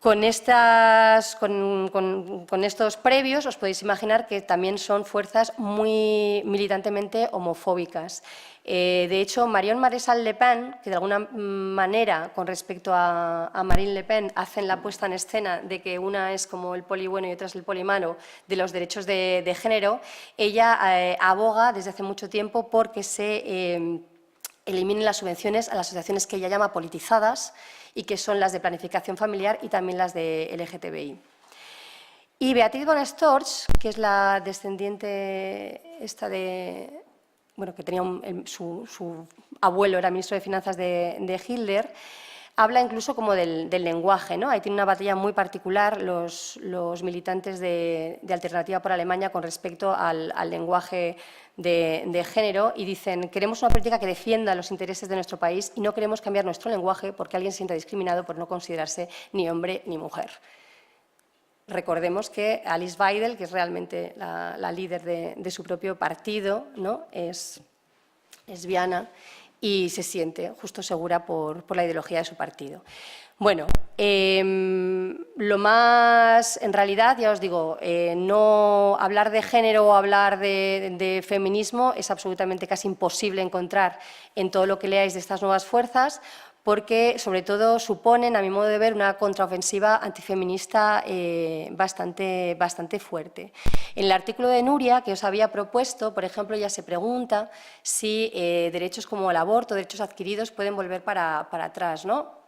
Con estos previos os podéis imaginar que también son fuerzas muy militantemente homofóbicas. De hecho, Marion Maréchal Le Pen, que de alguna manera con respecto a Marine Le Pen hacen la puesta en escena de que una es como el poli bueno y otra es el poli malo de los derechos de género, ella aboga desde hace mucho tiempo porque se eliminen las subvenciones a las asociaciones que ella llama politizadas y que son las de planificación familiar y también las de LGTBI. Y Beatriz von Storch, que es la descendiente esta de, bueno, que tenía su abuelo era ministro de Finanzas de Hitler, habla incluso como del lenguaje, ¿no? Ahí tiene una batalla muy particular los militantes de Alternativa por Alemania con respecto al lenguaje de género y dicen: queremos una política que defienda los intereses de nuestro país y no queremos cambiar nuestro lenguaje porque alguien se sienta discriminado por no considerarse ni hombre ni mujer. Recordemos que Alice Weidel, que es realmente la líder de su propio partido, ¿no? Es lesbiana y se siente justo segura por la ideología de su partido. Bueno, lo más, en realidad, ya os digo, no hablar de género o hablar de feminismo es absolutamente casi imposible encontrar en todo lo que leáis de estas nuevas fuerzas, porque sobre todo suponen, a mi modo de ver, una contraofensiva antifeminista bastante fuerte. En el artículo de Nuria que os había propuesto, por ejemplo, ella se pregunta si derechos como el aborto, derechos adquiridos, pueden volver para atrás, ¿no?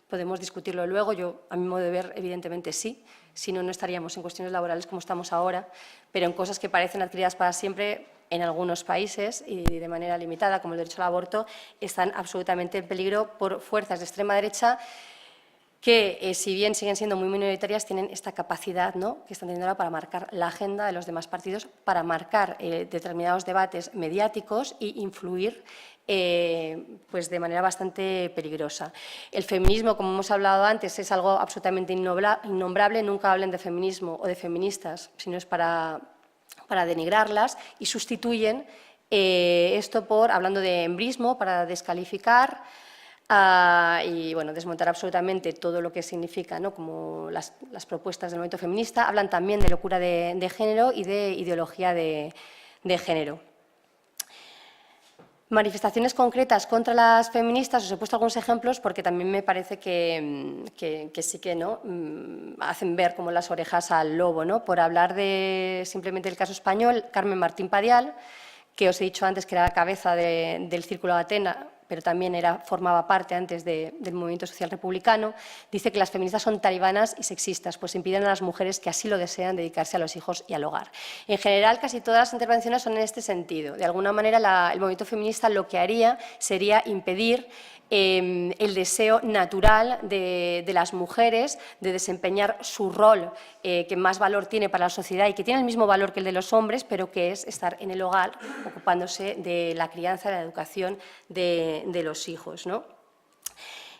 Podemos discutirlo luego. Yo, a mi modo de ver, evidentemente sí, si no, no estaríamos en cuestiones laborales como estamos ahora, pero en cosas que parecen adquiridas para siempre, en algunos países y de manera limitada, como el derecho al aborto, están absolutamente en peligro por fuerzas de extrema derecha que, si bien siguen siendo muy minoritarias, tienen esta capacidad, ¿no?, que están teniendo ahora para marcar la agenda de los demás partidos, para marcar determinados debates mediáticos e influir pues de manera bastante peligrosa. El feminismo, como hemos hablado antes, es algo absolutamente innombrable. Nunca hablen de feminismo o de feministas, sino es para denigrarlas, y sustituyen esto por, hablando de embrismo, para descalificar y bueno, desmontar absolutamente todo lo que significa, ¿no?, como las propuestas del movimiento feminista. Hablan también de locura de género y de ideología de género. Manifestaciones concretas contra las feministas, os he puesto algunos ejemplos porque también me parece que sí que, ¿no?, hacen ver como las orejas al lobo, ¿no? Por hablar simplemente del caso español, Carmen Martín Padial, que os he dicho antes que era la cabeza del Círculo de Atenas, pero también formaba parte antes del movimiento social republicano, dice que las feministas son talibanas y sexistas, pues impiden a las mujeres que así lo desean dedicarse a los hijos y al hogar. En general, casi todas las intervenciones son en este sentido. De alguna manera, el movimiento feminista lo que haría sería impedir el deseo natural de las mujeres de desempeñar su rol que más valor tiene para la sociedad y que tiene el mismo valor que el de los hombres, pero que es estar en el hogar ocupándose de la crianza, de la educación de los hijos, ¿no?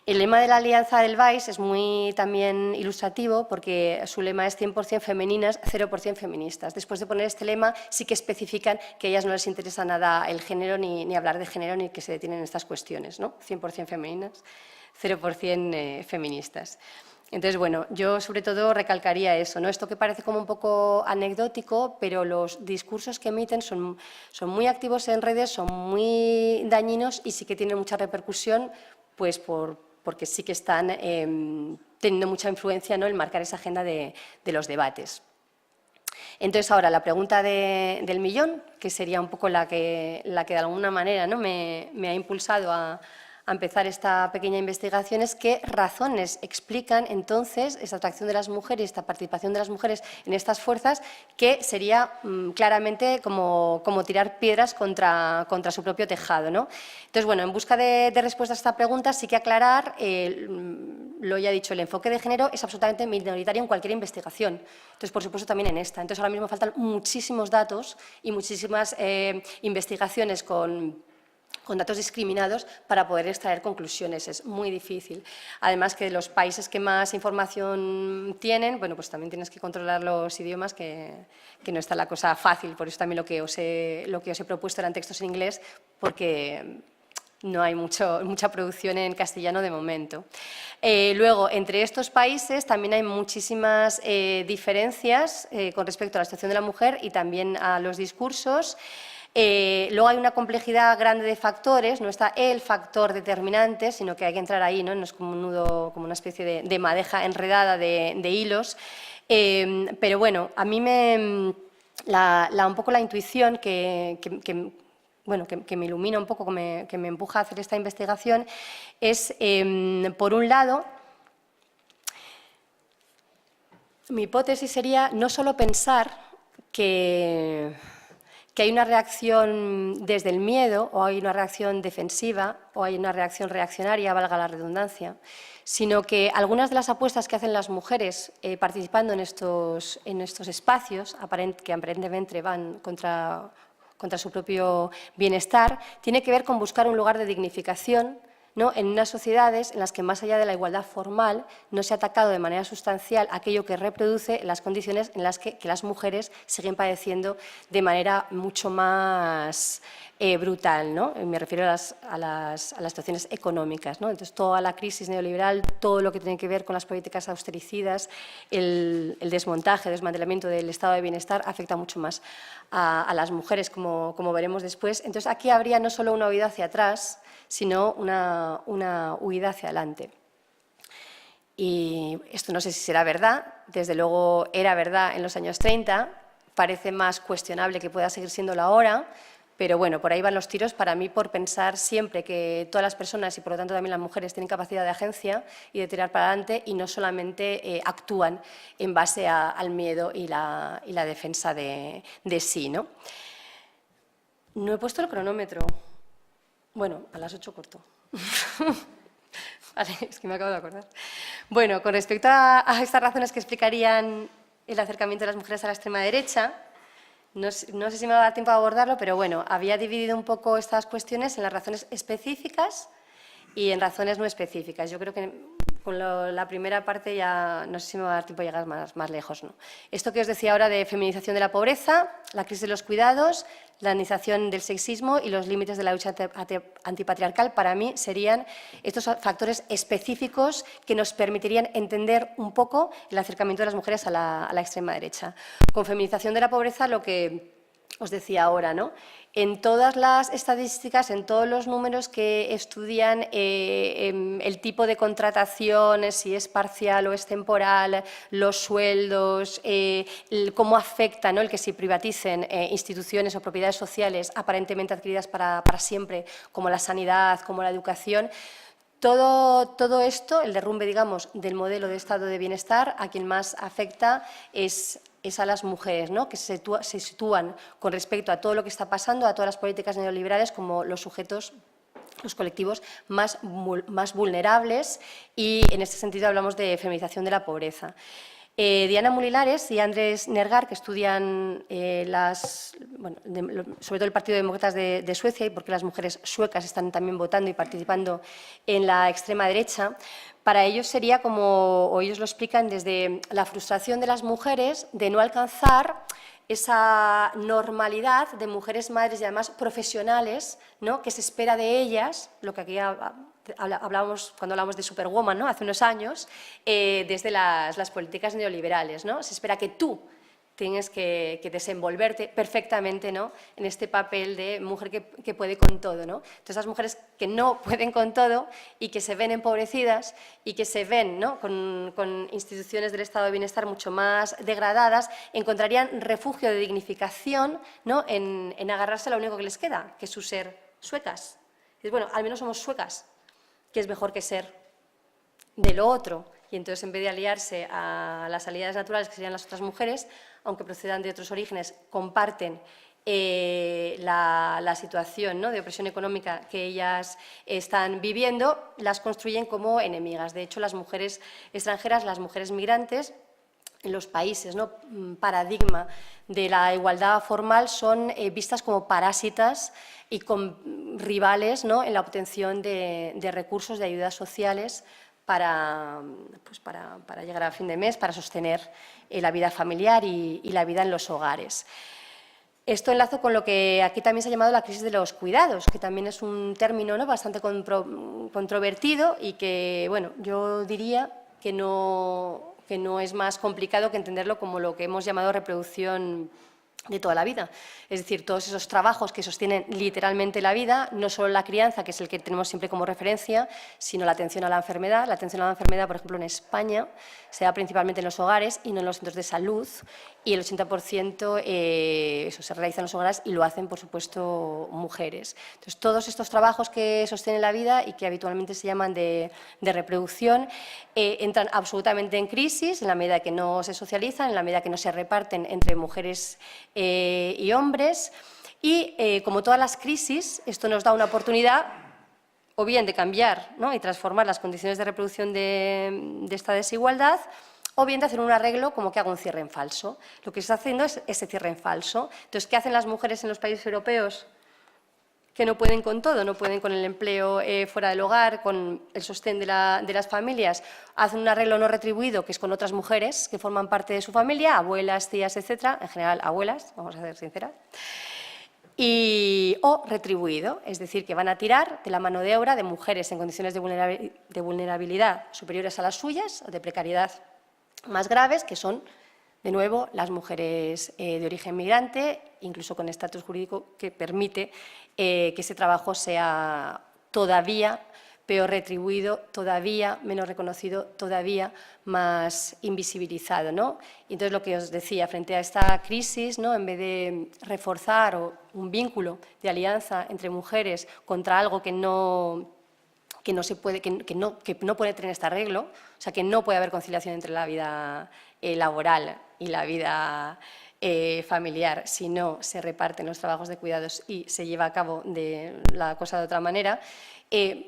El lema de la Alianza del Valls es muy también ilustrativo porque su lema es 100% femeninas, 0% feministas. Después de poner este lema, sí que especifican que a ellas no les interesa nada el género, ni hablar de género, ni que se detienen en estas cuestiones, ¿no? 100% femeninas, 0% feministas. Entonces, bueno, yo sobre todo recalcaría eso, ¿no? Esto que parece como un poco anecdótico, pero los discursos que emiten son muy activos en redes, son muy dañinos y sí que tienen mucha repercusión, pues porque sí que están teniendo mucha influencia, ¿no?, en marcar esa agenda de los debates. Entonces, ahora la pregunta del millón, que sería un poco la que de alguna manera, ¿no?, me ha impulsado a empezar esta pequeña investigación, es qué razones explican entonces esta atracción de las mujeres, esta participación de las mujeres en estas fuerzas, que sería claramente como tirar piedras contra su propio tejado, ¿no? Entonces, bueno, en busca de respuestas a esta pregunta, sí que aclarar, lo ya he dicho, el enfoque de género es absolutamente minoritario en cualquier investigación. Entonces, por supuesto, también en esta. Entonces, ahora mismo faltan muchísimos datos y muchísimas investigaciones con datos discriminados para poder extraer conclusiones. Es muy difícil. Además, que los países que más información tienen, bueno, pues también tienes que controlar los idiomas, que no está la cosa fácil. Por eso también lo que os he propuesto eran textos en inglés, porque no hay mucha producción en castellano de momento. Luego, entre estos países también hay muchísimas diferencias con respecto a la situación de la mujer y también a los discursos. Luego hay una complejidad grande de factores, no está el factor determinante, sino que hay que entrar ahí, no es como un nudo, como una especie de madeja enredada de hilos. Pero bueno, a mí un poco la intuición que me ilumina un poco, que me empuja a hacer esta investigación, es, por un lado, mi hipótesis sería no solo pensar que hay una reacción desde el miedo, o hay una reacción defensiva, o hay una reacción reaccionaria, valga la redundancia, sino que algunas de las apuestas que hacen las mujeres participando en estos espacios, que aparentemente van contra su propio bienestar, tiene que ver con buscar un lugar de dignificación, ¿no?, en unas sociedades en las que, más allá de la igualdad formal, no se ha atacado de manera sustancial aquello que reproduce las condiciones en las que las mujeres siguen padeciendo de manera mucho más brutal, ¿no? Me refiero a las situaciones económicas, ¿no? Entonces, toda la crisis neoliberal, todo lo que tiene que ver con las políticas austericidas, el desmontaje, desmantelamiento del estado de bienestar afecta mucho más a las mujeres, como veremos después. Entonces, aquí habría no solo una huida hacia atrás, sino una huida hacia adelante. Y esto no sé si será verdad, desde luego era verdad en los años 30, parece más cuestionable que pueda seguir siéndolo ahora, pero bueno, por ahí van los tiros para mí, por pensar siempre que todas las personas, y por lo tanto también las mujeres, tienen capacidad de agencia y de tirar para adelante y no solamente actúan en base al miedo y la defensa de sí, ¿no? No he puesto el cronómetro. Bueno, a las 8 corto. Vale, es que me acabo de acordar. Bueno, con respecto a estas razones que explicarían el acercamiento de las mujeres a la extrema derecha, no sé si me va a dar tiempo a abordarlo, pero bueno, había dividido un poco estas cuestiones en las razones específicas y en razones no específicas. Yo creo que con la primera parte ya no sé si me va a dar tiempo a llegar más lejos, ¿no? Esto que os decía ahora de feminización de la pobreza, la crisis de los cuidados, la organización del sexismo y los límites de la lucha antipatriarcal, para mí serían estos factores específicos que nos permitirían entender un poco el acercamiento de las mujeres a la extrema derecha. Con feminización de la pobreza, lo que os decía ahora, ¿no? En todas las estadísticas, en todos los números que estudian el tipo de contratación, si es parcial o es temporal, los sueldos, cómo afecta, ¿no?, el que se privaticen instituciones o propiedades sociales aparentemente adquiridas para siempre, como la sanidad, como la educación. Todo esto, el derrumbe, digamos, del modelo de estado de bienestar, a quien más afecta es a las mujeres, ¿no?, que se sitúan con respecto a todo lo que está pasando, a todas las políticas neoliberales, como los sujetos, los colectivos más vulnerables, y en este sentido hablamos de feminización de la pobreza. Diana Mulinares y Andrés Nergar, que estudian sobre todo el Partido de Demócratas de Suecia, y porque las mujeres suecas están también votando y participando en la extrema derecha, para ellos sería como, o ellos lo explican, desde la frustración de las mujeres de no alcanzar esa normalidad de mujeres madres y además profesionales, ¿no?, que se espera de ellas, lo que aquí hablábamos cuando hablamos de Superwoman, ¿no?, hace unos años, desde las políticas neoliberales, ¿no? Se espera que tú tienes que desenvolverte perfectamente, ¿no?, en este papel de mujer que puede con todo, ¿no? Entonces, las mujeres que no pueden con todo y que se ven empobrecidas y que se ven, ¿no?, con instituciones del estado de bienestar mucho más degradadas, encontrarían refugio de dignificación, ¿no?, en agarrarse a lo único que les queda, que es su ser suecas. Y bueno, al menos somos suecas, que es mejor que ser de lo otro. Y entonces, en vez de aliarse a las aliadas naturales, que serían las otras mujeres, aunque procedan de otros orígenes, comparten la situación, ¿no?, de opresión económica que ellas están viviendo, las construyen como enemigas. De hecho, las mujeres extranjeras, las mujeres migrantes, en los países, ¿no?, paradigma de la igualdad formal, son vistas como parásitas y con rivales, ¿no?, en la obtención de recursos, de ayudas sociales para llegar a fin de mes, para sostener la vida familiar y la vida en los hogares. Esto enlazo con lo que aquí también se ha llamado la crisis de los cuidados, que también es un término, ¿no?, bastante controvertido y que, bueno, yo diría que no es más complicado que entenderlo como lo que hemos llamado reproducción de toda la vida. Es decir, todos esos trabajos que sostienen literalmente la vida, no solo la crianza, que es el que tenemos siempre como referencia, sino la atención a la enfermedad. La atención a la enfermedad, por ejemplo, en España, se da principalmente en los hogares y no en los centros de salud, y el 80% eso se realiza en los hogares y lo hacen, por supuesto, mujeres. Entonces, todos estos trabajos que sostienen la vida y que habitualmente se llaman de reproducción entran absolutamente en crisis en la medida que no se socializan, en la medida que no se reparten entre mujeres y hombres, y como todas las crisis, esto nos da una oportunidad o bien de cambiar, ¿no?, y transformar las condiciones de reproducción de esta desigualdad, o bien de hacer un arreglo como que haga un cierre en falso. Lo que se está haciendo es ese cierre en falso. Entonces, ¿qué hacen las mujeres en los países europeos que no pueden con todo? No pueden con el empleo fuera del hogar, con el sostén de las familias. Hacen un arreglo no retribuido, que es con otras mujeres que forman parte de su familia, abuelas, tías, etcétera, en general abuelas, vamos a ser sinceras, o retribuido, es decir, que van a tirar de la mano de obra de mujeres en condiciones de vulnerabilidad superiores a las suyas, o de precariedad más graves, que son, de nuevo, las mujeres de origen migrante, incluso con estatus jurídico que permite que ese trabajo sea todavía peor retribuido, todavía menos reconocido, todavía más invisibilizado, ¿no? Y entonces, lo que os decía, frente a esta crisis, ¿no?, en vez de reforzar un vínculo de alianza entre mujeres contra algo que no puede tener este arreglo, o sea, que no puede haber conciliación entre la vida laboral y la vida familiar si no se reparten los trabajos de cuidados y se lleva a cabo la cosa de otra manera,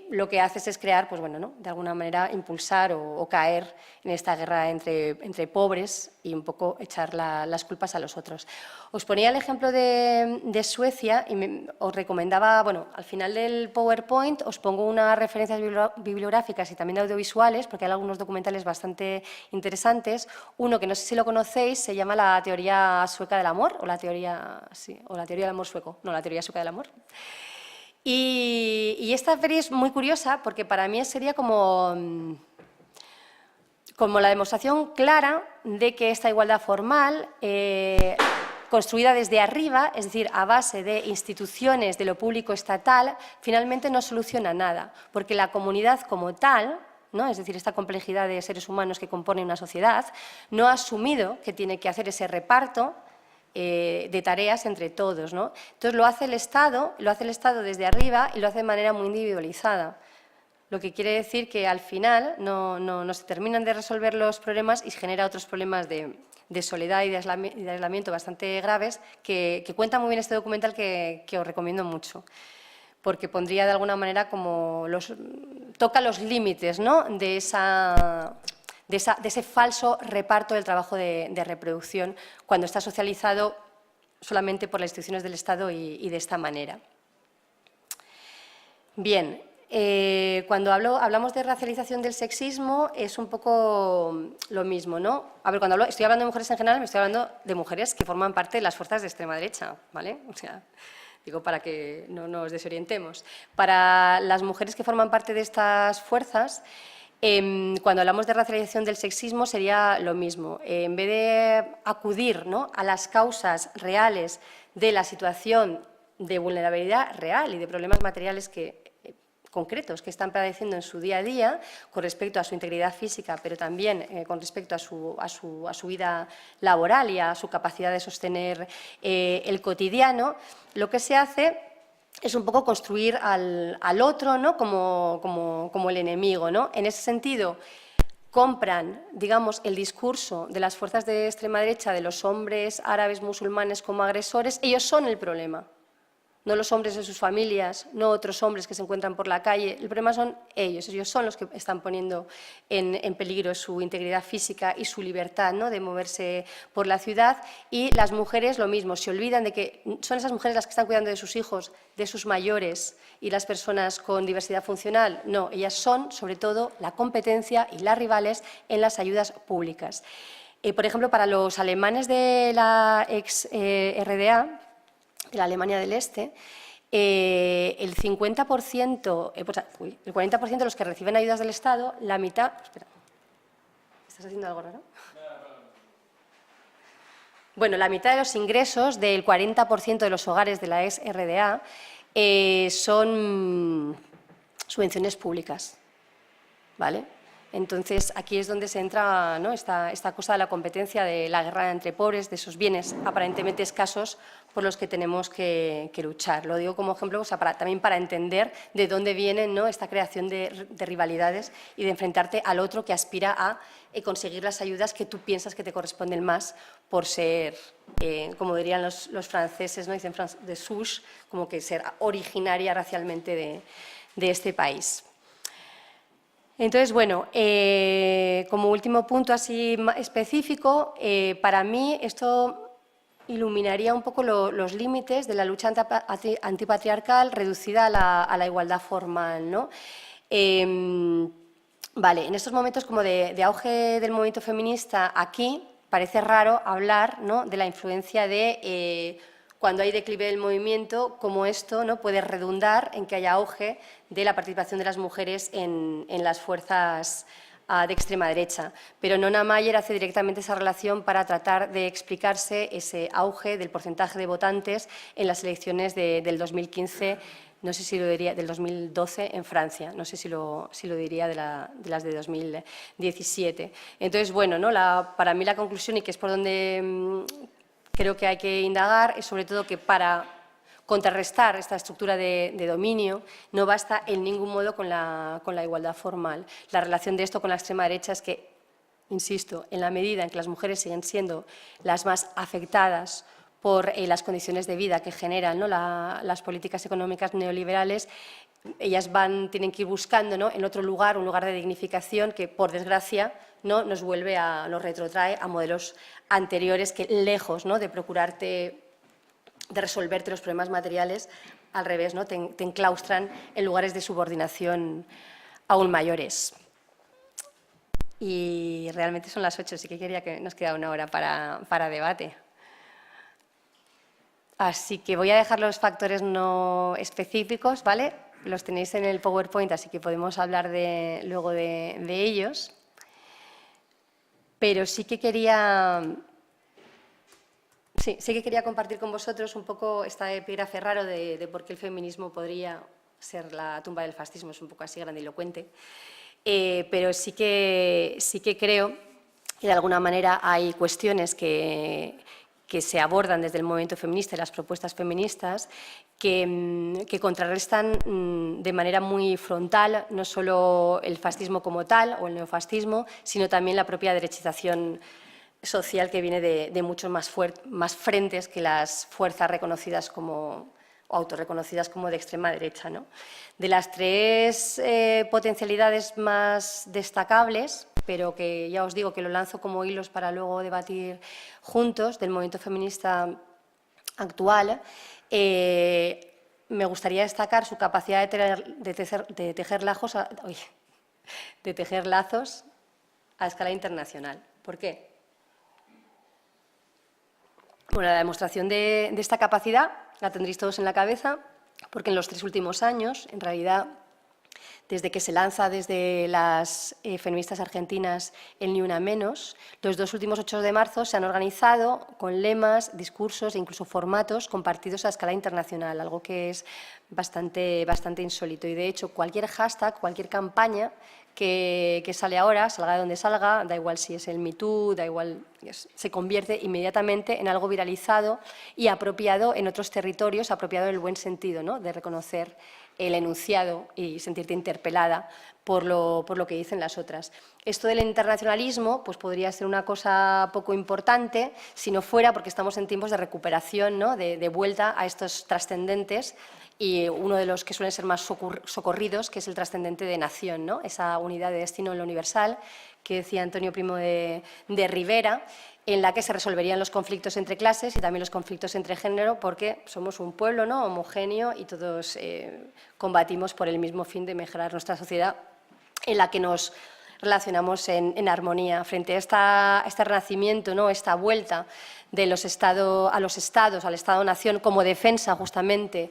lo que haces es crear, pues bueno, ¿no?, de alguna manera impulsar o caer en esta guerra entre pobres y un poco echar las culpas a los otros. Os ponía el ejemplo de Suecia y os recomendaba, bueno, al final del PowerPoint os pongo unas referencias bibliográficas y también de audiovisuales, porque hay algunos documentales bastante interesantes. Uno que no sé si lo conocéis, se llama la teoría sueca del amor, o la teoría del amor sueco, no, la teoría sueca del amor. Y esta serie es muy curiosa porque para mí sería como la demostración clara de que esta igualdad formal, construida desde arriba, es decir, a base de instituciones de lo público estatal, finalmente no soluciona nada, porque la comunidad como tal, ¿no?, es decir, esta complejidad de seres humanos que compone una sociedad, no ha asumido que tiene que hacer ese reparto de tareas entre todos, ¿no? Entonces lo hace el Estado desde arriba y lo hace de manera muy individualizada. Lo que quiere decir que al final no se terminan de resolver los problemas y genera otros problemas de soledad y de aislamiento bastante graves que cuenta muy bien este documental que os recomiendo mucho, porque pondría de alguna manera como toca los límites, ¿no?, de ese falso reparto del trabajo de reproducción cuando está socializado solamente por las instituciones del Estado y de esta manera. Bien, cuando hablamos de racialización del sexismo es un poco lo mismo, ¿no? A ver, cuando estoy hablando de mujeres en general, me estoy hablando de mujeres que forman parte de las fuerzas de extrema derecha, ¿vale? O sea, digo para que no nos desorientemos. Para las mujeres que forman parte de estas fuerzas, cuando hablamos de racialización del sexismo sería lo mismo. En vez de acudir, ¿no?, a las causas reales de la situación de vulnerabilidad real y de problemas materiales concretos que están padeciendo en su día a día con respecto a su integridad física, pero también con respecto a su vida laboral y a su capacidad de sostener el cotidiano, lo que se hace es un poco construir al otro, ¿no?, como el enemigo, ¿no? En ese sentido, compran, digamos, el discurso de las fuerzas de extrema derecha de los hombres árabes musulmanes como agresores. Ellos son el problema, no los hombres de sus familias, no otros hombres que se encuentran por la calle. El problema son ellos son los que están poniendo en peligro su integridad física y su libertad, ¿no?, de moverse por la ciudad. Y las mujeres lo mismo, se olvidan de que son esas mujeres las que están cuidando de sus hijos, de sus mayores y las personas con diversidad funcional. No, ellas son sobre todo la competencia y las rivales en las ayudas públicas. Por ejemplo, para los alemanes de la ex RDA, de la Alemania del Este, el 50%, el 40% de los que reciben ayudas del Estado, la mitad… Espera, ¿estás haciendo algo raro? Bueno, la mitad de los ingresos del 40% de los hogares de la ex-RDA son subvenciones públicas, ¿vale? Entonces, aquí es donde se entra, ¿no?, esta cosa de la competencia, de la guerra entre pobres, de esos bienes aparentemente escasos por los que tenemos que luchar. Lo digo como ejemplo, o sea, también para entender de dónde viene, ¿no?, esta creación de rivalidades y de enfrentarte al otro que aspira a conseguir las ayudas que tú piensas que te corresponden más por ser, como dirían los franceses, ¿no?, dicen de souche, como que ser originaria racialmente de este país. Entonces, bueno, como último punto así específico, para mí esto iluminaría un poco los límites de la lucha antipatriarcal reducida a la igualdad formal, ¿no? Vale, en estos momentos como de auge del movimiento feminista aquí, parece raro hablar, ¿no?, de la influencia de… cuando hay declive del movimiento, cómo esto, ¿no?, puede redundar en que haya auge de la participación de las mujeres en las fuerzas de extrema derecha. Pero Nona Mayer hace directamente esa relación para tratar de explicarse ese auge del porcentaje de votantes en las elecciones del 2015, no sé si lo diría, del 2012 en Francia, no sé si lo diría de las de 2017. Entonces, bueno, ¿no?, para mí la conclusión, y que es por donde creo que hay que indagar, es sobre todo que para contrarrestar esta estructura de dominio no basta en ningún modo con la igualdad formal. La relación de esto con la extrema derecha es que, insisto, en la medida en que las mujeres siguen siendo las más afectadas por las condiciones de vida que generan, ¿no?, las políticas económicas neoliberales, ellas tienen que ir buscando, ¿no?, en otro lugar, un lugar de dignificación que, por desgracia, ¿no?, nos retrotrae a modelos anteriores que, lejos, ¿no?, de procurarte, de resolverte los problemas materiales, al revés, ¿no?, te enclaustran en lugares de subordinación aún mayores. Y realmente son las 8, así que quería que nos queda 1 hora para debate. Así que voy a dejar los factores no específicos, ¿vale? Los tenéis en el PowerPoint, así que podemos hablar luego de ellos. Pero sí que quería compartir con vosotros un poco esta epígrafe raro de por qué el feminismo podría ser la tumba del fascismo, es un poco así grandilocuente. Pero sí que creo que de alguna manera hay cuestiones que se abordan desde el movimiento feminista y las propuestas feministas que contrarrestan de manera muy frontal no solo el fascismo como tal o el neofascismo, sino también la propia derechización social que viene de muchos más frentes que las fuerzas reconocidas como o autorreconocidas como de extrema derecha, ¿no? De las 3 potencialidades más destacables, pero que ya os digo que lo lanzo como hilos para luego debatir juntos, del movimiento feminista actual, me gustaría destacar su capacidad de tejer lazos a escala internacional. ¿Por qué? Bueno, la demostración de esta capacidad la tendréis todos en la cabeza, porque en los 3 últimos años, en realidad, desde que se lanza desde las feministas argentinas el Ni Una Menos, los 2 últimos 8 de marzo se han organizado con lemas, discursos e incluso formatos compartidos a escala internacional, algo que es bastante insólito. Y, de hecho, cualquier hashtag, cualquier campaña que sale ahora, salga de donde salga, da igual si es el Me Too, da igual, se convierte inmediatamente en algo viralizado y apropiado en otros territorios, apropiado en el buen sentido, ¿no?, de reconocer el enunciado y sentirte interpelada por lo que dicen las otras. Esto del internacionalismo pues podría ser una cosa poco importante si no fuera porque estamos en tiempos de recuperación, ¿no?, de vuelta a estos trascendentes, y uno de los que suelen ser más socorridos, que es el trascendente de nación, ¿no?, esa unidad de destino en lo universal que decía Antonio Primo de Rivera, en la que se resolverían los conflictos entre clases y también los conflictos entre género, porque somos un pueblo, ¿no?, homogéneo y todos combatimos por el mismo fin de mejorar nuestra sociedad, en la que nos relacionamos en armonía. Frente a este renacimiento, ¿no? Esta vuelta de los estados, al Estado-nación como defensa justamente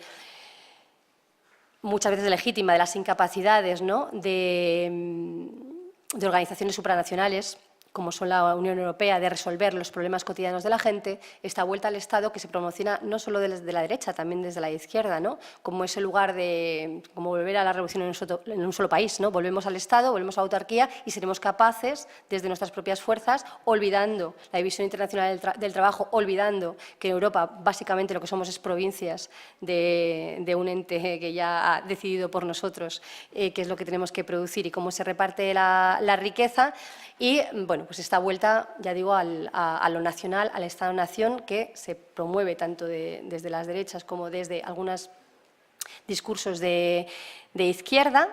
muchas veces legítima de las incapacidades, ¿no? de organizaciones supranacionales, como son la Unión Europea, de resolver los problemas cotidianos de la gente, esta vuelta al Estado que se promociona no solo desde la derecha, también desde la izquierda, ¿no? Como ese lugar de, como volver a la revolución en un solo país, ¿no? Volvemos al Estado, volvemos a la autarquía y seremos capaces, desde nuestras propias fuerzas, olvidando la división internacional del trabajo, olvidando que en Europa básicamente lo que somos es provincias de un ente que ya ha decidido por nosotros qué es lo que tenemos que producir y cómo se reparte la riqueza. Y, bueno, pues esta vuelta, ya digo, a lo nacional, al Estado-nación, que se promueve tanto desde las derechas como desde algunos discursos de izquierda.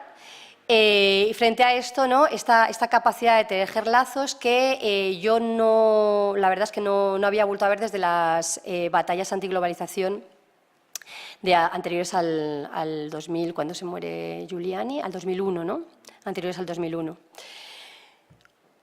Y frente a esto, ¿no? esta capacidad de tejer lazos que yo no, la verdad es que no había vuelto a ver desde las batallas antiglobalización anteriores al 2000, cuando se muere Giuliani, al 2001, ¿no? Anteriores al 2001.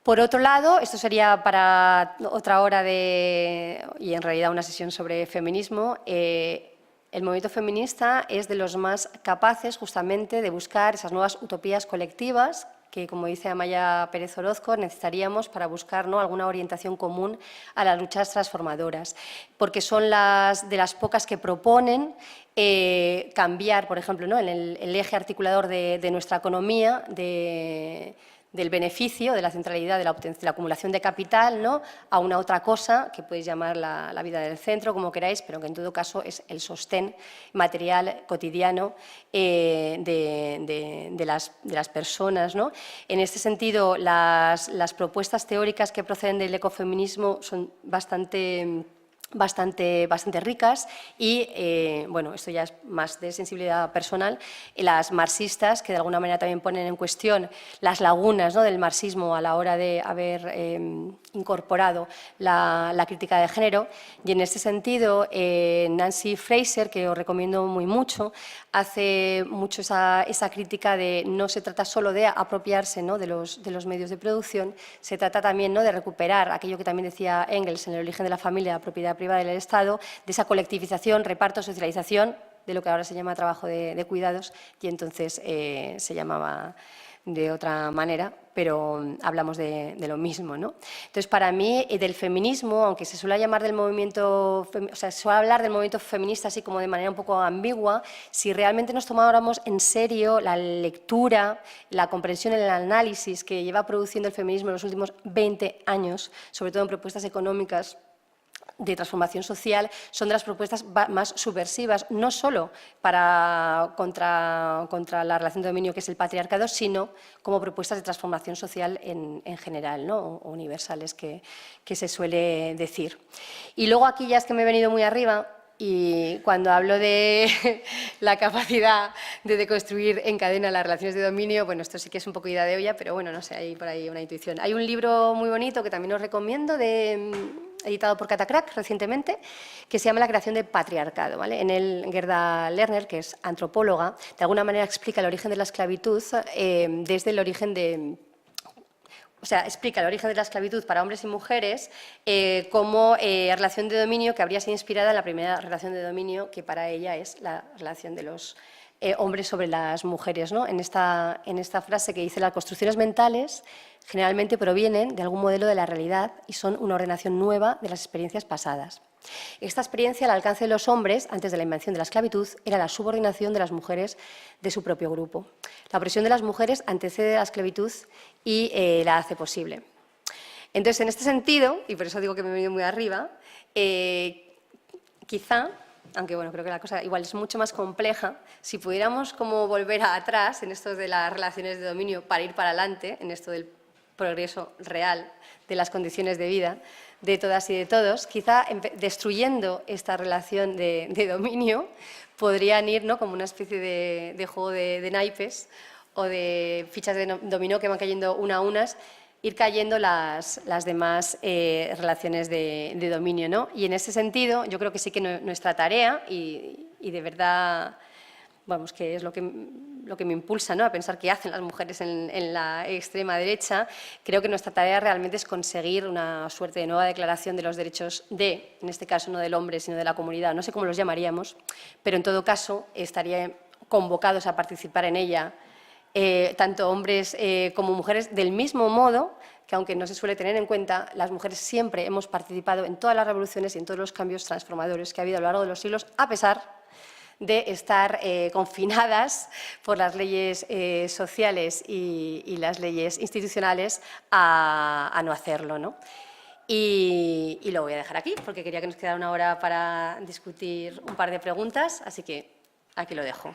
Por otro lado, esto sería para otra hora y en realidad una sesión sobre feminismo, el movimiento feminista es de los más capaces justamente de buscar esas nuevas utopías colectivas que, como dice Amaya Pérez Orozco, necesitaríamos para buscar, ¿no? alguna orientación común a las luchas transformadoras, porque son de las pocas que proponen cambiar, por ejemplo, ¿no? el eje articulador de nuestra economía, del beneficio, de la centralidad de la acumulación de capital, ¿no? a una otra cosa que podéis llamar la vida del centro, como queráis, pero que en todo caso es el sostén material cotidiano de las personas, ¿no? En este sentido, las propuestas teóricas que proceden del ecofeminismo son bastante ricas y, bueno, esto ya es más de sensibilidad personal, las marxistas, que de alguna manera también ponen en cuestión las lagunas, ¿no? del marxismo a la hora de haber incorporado la crítica de género. Y en este sentido, Nancy Fraser, que os recomiendo muy mucho, hace mucho esa crítica de no se trata solo de apropiarse, ¿no? de los medios de producción, se trata también, ¿no? de recuperar aquello que también decía Engels en El origen de la familia, la propiedad privada del Estado, de esa colectivización, reparto, socialización, de lo que ahora se llama trabajo de cuidados y entonces se llamaba de otra manera, pero hablamos de lo mismo, ¿no? Entonces, para mí, del feminismo, aunque se suele llamar del movimiento, o sea, se suele hablar del movimiento feminista así como de manera un poco ambigua, si realmente nos tomáramos en serio la lectura, la comprensión, el análisis que lleva produciendo el feminismo en los últimos 20 años, sobre todo en propuestas económicas, de transformación social, son de las propuestas más subversivas, no solo contra la relación de dominio que es el patriarcado, sino como propuestas de transformación social en general, ¿no? o universales, que se suele decir. Y luego aquí ya es que me he venido muy arriba y cuando hablo de la capacidad de deconstruir en cadena las relaciones de dominio, bueno, esto sí que es un poco ida de olla, pero bueno, no sé, hay por ahí una intuición. Hay un libro muy bonito que también os recomiendo editado por Catacrack recientemente, que se llama La creación del patriarcado. ¿Vale? En él, Gerda Lerner, que es antropóloga, de alguna manera explica el origen de la esclavitud desde el origen o sea, explica el origen de la esclavitud para hombres y mujeres como relación de dominio que habría sido inspirada en la primera relación de dominio, que para ella es la relación de los hombres sobre las mujeres, ¿no? En esta frase que dice: las construcciones mentales generalmente provienen de algún modelo de la realidad y son una ordenación nueva de las experiencias pasadas. Esta experiencia, al alcance de los hombres, antes de la invención de la esclavitud, era la subordinación de las mujeres de su propio grupo. La opresión de las mujeres antecede a la esclavitud y la hace posible. Entonces, en este sentido, y por eso digo que me he venido muy arriba, quizá, aunque bueno, creo que la cosa igual es mucho más compleja, si pudiéramos como volver atrás en esto de las relaciones de dominio para ir para adelante, en esto del progreso real de las condiciones de vida de todas y de todos, quizá destruyendo esta relación de dominio podrían ir, ¿no? como una especie de juego de naipes o de fichas de dominó que van cayendo una a unas, ir cayendo las demás relaciones de dominio, ¿no? Y en ese sentido yo creo que sí que nuestra tarea, y de verdad vamos, que es lo que me impulsa, ¿no?, a pensar qué hacen las mujeres en la extrema derecha, creo que nuestra tarea realmente es conseguir una suerte de nueva declaración de los derechos en este caso no del hombre, sino de la comunidad, no sé cómo los llamaríamos, pero en todo caso estarían convocados a participar en ella tanto hombres como mujeres, del mismo modo que, aunque no se suele tener en cuenta, las mujeres siempre hemos participado en todas las revoluciones y en todos los cambios transformadores que ha habido a lo largo de los siglos, a pesar de estar confinadas por las leyes sociales y las leyes institucionales a no hacerlo, ¿no? Y lo voy a dejar aquí, porque quería que nos quedara una hora para discutir un par de preguntas, así que aquí lo dejo.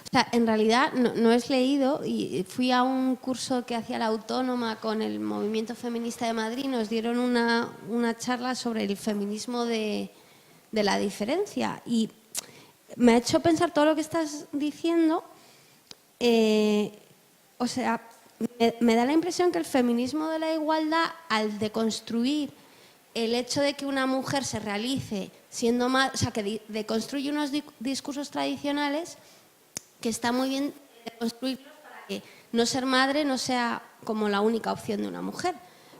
O sea, en realidad no es leído, y fui a un curso que hacía la Autónoma con el Movimiento Feminista de Madrid, nos dieron una charla sobre el feminismo de la diferencia, y me ha hecho pensar todo lo que estás diciendo. O sea, me da la impresión que el feminismo de la igualdad, al deconstruir el hecho de que una mujer se realice siendo más, o sea, que deconstruye unos discursos tradicionales, que está muy bien construirlos para que no ser madre no sea como la única opción de una mujer.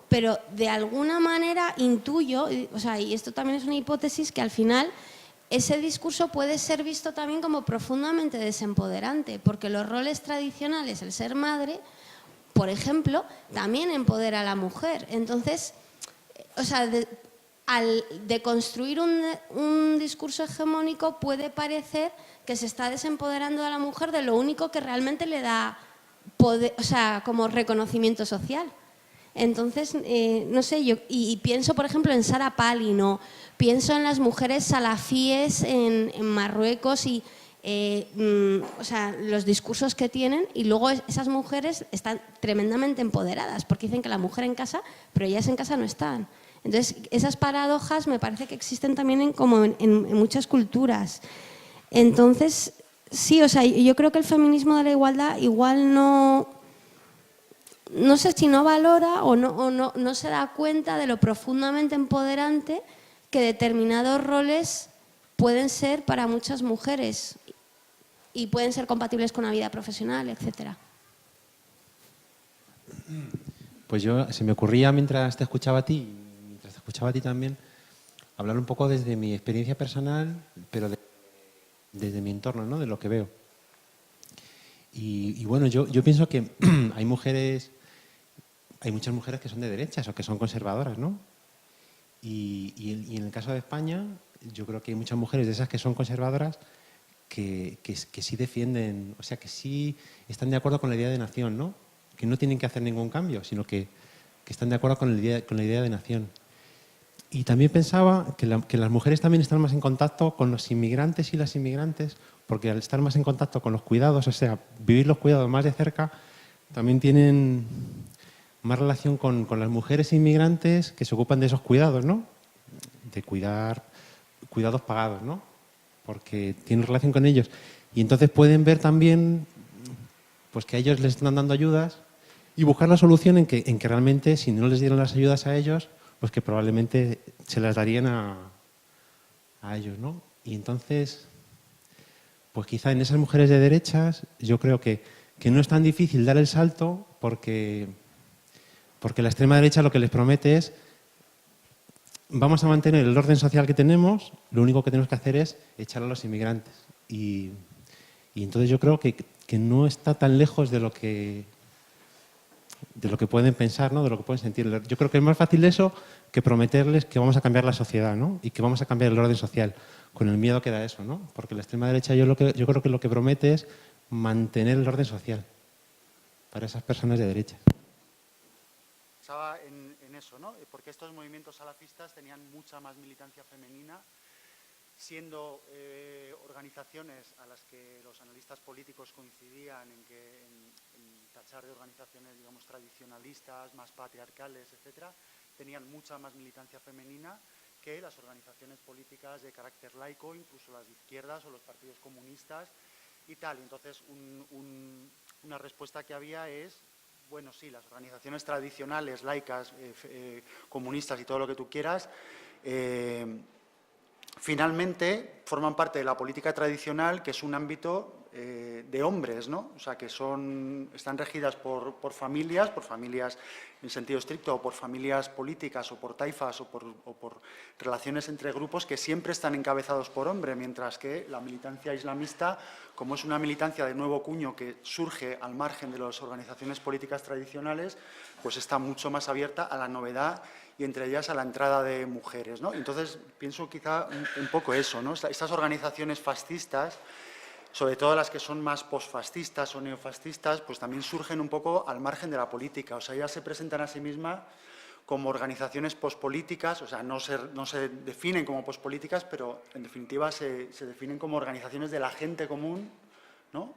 Pero de alguna manera intuyo, o sea, y esto también es una hipótesis, que al final ese discurso puede ser visto también como profundamente desempoderante, porque los roles tradicionales, el ser madre, por ejemplo, también empodera a la mujer. Entonces, o sea, al deconstruir un discurso hegemónico puede parecer que se está desempoderando a la mujer de lo único que realmente le da poder, o sea, como reconocimiento social. Entonces, no sé, yo y pienso, por ejemplo, en Sarah Palin, o pienso en las mujeres salafíes en Marruecos y o sea, los discursos que tienen, y luego esas mujeres están tremendamente empoderadas porque dicen que la mujer en casa, pero ellas en casa no están. Entonces, esas paradojas me parece que existen también como en muchas culturas. Entonces, sí, o sea, yo creo que el feminismo de la igualdad igual no sé si no valora o no se da cuenta de lo profundamente empoderante que determinados roles pueden ser para muchas mujeres y pueden ser compatibles con la vida profesional, etcétera. Pues se me ocurría mientras te escuchaba a ti, mientras te escuchaba a ti también, hablar un poco desde mi experiencia personal, pero desde mi entorno, ¿no?, de lo que veo. Y bueno, yo pienso que hay muchas mujeres que son de derechas o que son conservadoras, ¿no? Y en el caso de España, yo creo que hay muchas mujeres de esas que son conservadoras que sí defienden, o sea, que sí están de acuerdo con la idea de nación, ¿no? Que no tienen que hacer ningún cambio, sino que están de acuerdo con la idea de nación. Y también pensaba que las mujeres también están más en contacto con los inmigrantes y las inmigrantes, porque al estar más en contacto con los cuidados, o sea, vivir los cuidados más de cerca, también tienen más relación con las mujeres inmigrantes que se ocupan de esos cuidados, ¿no? De cuidados pagados, ¿no? Porque tienen relación con ellos. Y entonces pueden ver también pues que a ellos les están dando ayudas y buscar la solución en que realmente, si no les dieran las ayudas a ellos, pues que probablemente se las darían a ellos, ¿no? Y entonces, pues quizá en esas mujeres de derechas, yo creo que no es tan difícil dar el salto porque la extrema derecha lo que les promete es: vamos a mantener el orden social que tenemos, lo único que tenemos que hacer es echar a los inmigrantes. Y entonces yo creo que no está tan lejos de lo que pueden pensar, ¿no?, de lo que pueden sentir. Yo creo que es más fácil eso que prometerles que vamos a cambiar la sociedad, ¿no?, y que vamos a cambiar el orden social, con el miedo que da eso, ¿no? Porque la extrema derecha yo creo que lo que promete es mantener el orden social para esas personas de derecha. Pensaba en eso, ¿no? Porque estos movimientos salafistas tenían mucha más militancia femenina, siendo organizaciones a las que los analistas políticos coincidían en tachar de organizaciones, digamos, tradicionalistas, más patriarcales, etcétera, tenían mucha más militancia femenina que las organizaciones políticas de carácter laico, incluso las de izquierdas o los partidos comunistas y tal. Y entonces una respuesta que había es bueno, sí, las organizaciones tradicionales, laicas, comunistas y todo lo que tú quieras, finalmente forman parte de la política tradicional, que es un ámbito de hombres, ¿no? O sea, que están regidas por familias en sentido estricto, o por familias políticas, o por taifas, o por relaciones entre grupos que siempre están encabezados por hombres, mientras que la militancia islamista, como es una militancia de nuevo cuño que surge al margen de las organizaciones políticas tradicionales, pues está mucho más abierta a la novedad y entre ellas a la entrada de mujeres, ¿no? Entonces, pienso quizá un poco eso, ¿no? Estas organizaciones fascistas, sobre todo las que son más posfascistas o neofascistas, pues también surgen un poco al margen de la política. O sea, ellas se presentan a sí mismas como organizaciones pospolíticas, o sea, no se definen como pospolíticas, pero en definitiva se definen como organizaciones de la gente común, ¿no?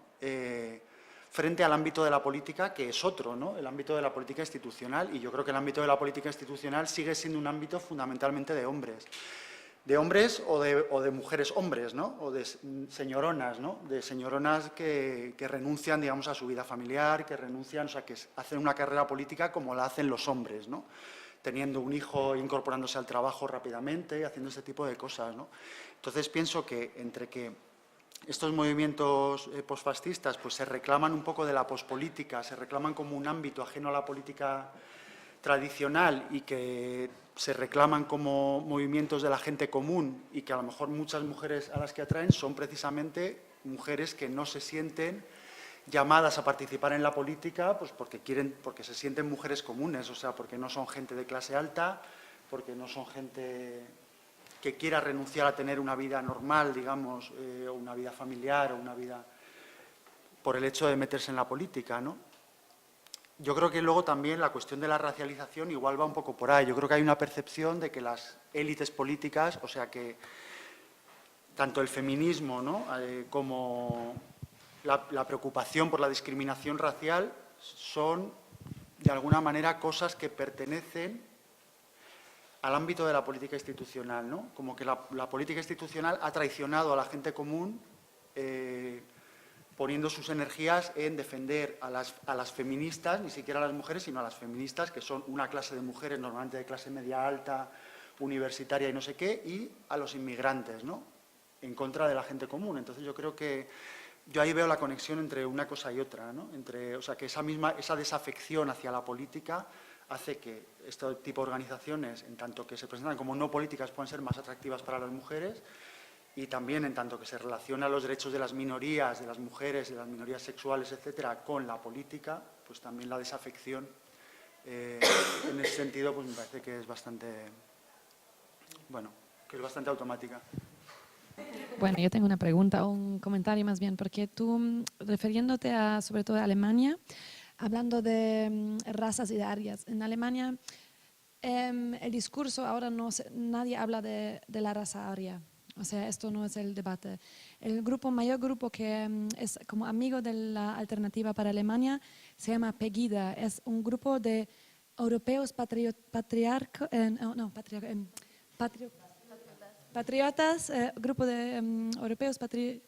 Frente al ámbito de la política, que es otro, ¿no? El ámbito de la política institucional, y yo creo que el ámbito de la política institucional sigue siendo un ámbito fundamentalmente de hombres. De hombres o de mujeres hombres, ¿no? O de señoronas, ¿no? De señoronas que renuncian, digamos, a su vida familiar, que renuncian, o sea, que hacen una carrera política como la hacen los hombres, ¿no? Teniendo un hijo, incorporándose al trabajo rápidamente, haciendo ese tipo de cosas, ¿no? Entonces pienso que entre que estos movimientos posfascistas pues se reclaman un poco de la pospolítica, se reclaman como un ámbito ajeno a la política tradicional y que se reclaman como movimientos de la gente común y que a lo mejor muchas mujeres a las que atraen son precisamente mujeres que no se sienten llamadas a participar en la política pues porque se sienten mujeres comunes, o sea, porque no son gente de clase alta, porque no son gente que quiera renunciar a tener una vida normal, digamos, o una vida familiar, o una vida por el hecho de meterse en la política, ¿no? Yo creo que luego también la cuestión de la racialización igual va un poco por ahí. Yo creo que hay una percepción de que las élites políticas, o sea que tanto el feminismo, ¿no? Como la preocupación por la discriminación racial son de alguna manera cosas que pertenecen al ámbito de la política institucional, ¿no? Como que la política institucional ha traicionado a la gente común poniendo sus energías en defender a las feministas, ni siquiera a las mujeres, sino a las feministas, que son una clase de mujeres normalmente de clase media alta, universitaria y no sé qué, y a los inmigrantes, ¿no? En contra de la gente común. Entonces yo creo que yo ahí veo la conexión entre una cosa y otra, ¿no? O sea, que esa desafección hacia la política hace que este tipo de organizaciones, en tanto que se presentan como no políticas, puedan ser más atractivas para las mujeres y también en tanto que se relaciona los derechos de las minorías, de las mujeres, de las minorías sexuales, etcétera, con la política, pues también la desafección en ese sentido pues me parece que es bastante, bueno, que es bastante automática. Bueno, yo tengo una pregunta o un comentario más bien, porque tú, refiriéndote sobre todo a Alemania, hablando de razas y de áreas, en Alemania el discurso ahora nadie habla de la raza aria, o sea, esto no es el debate. El mayor grupo que es como amigo de la Alternativa para Alemania se llama Pegida, es un grupo de europeos patriotas, grupo de europeos patriotas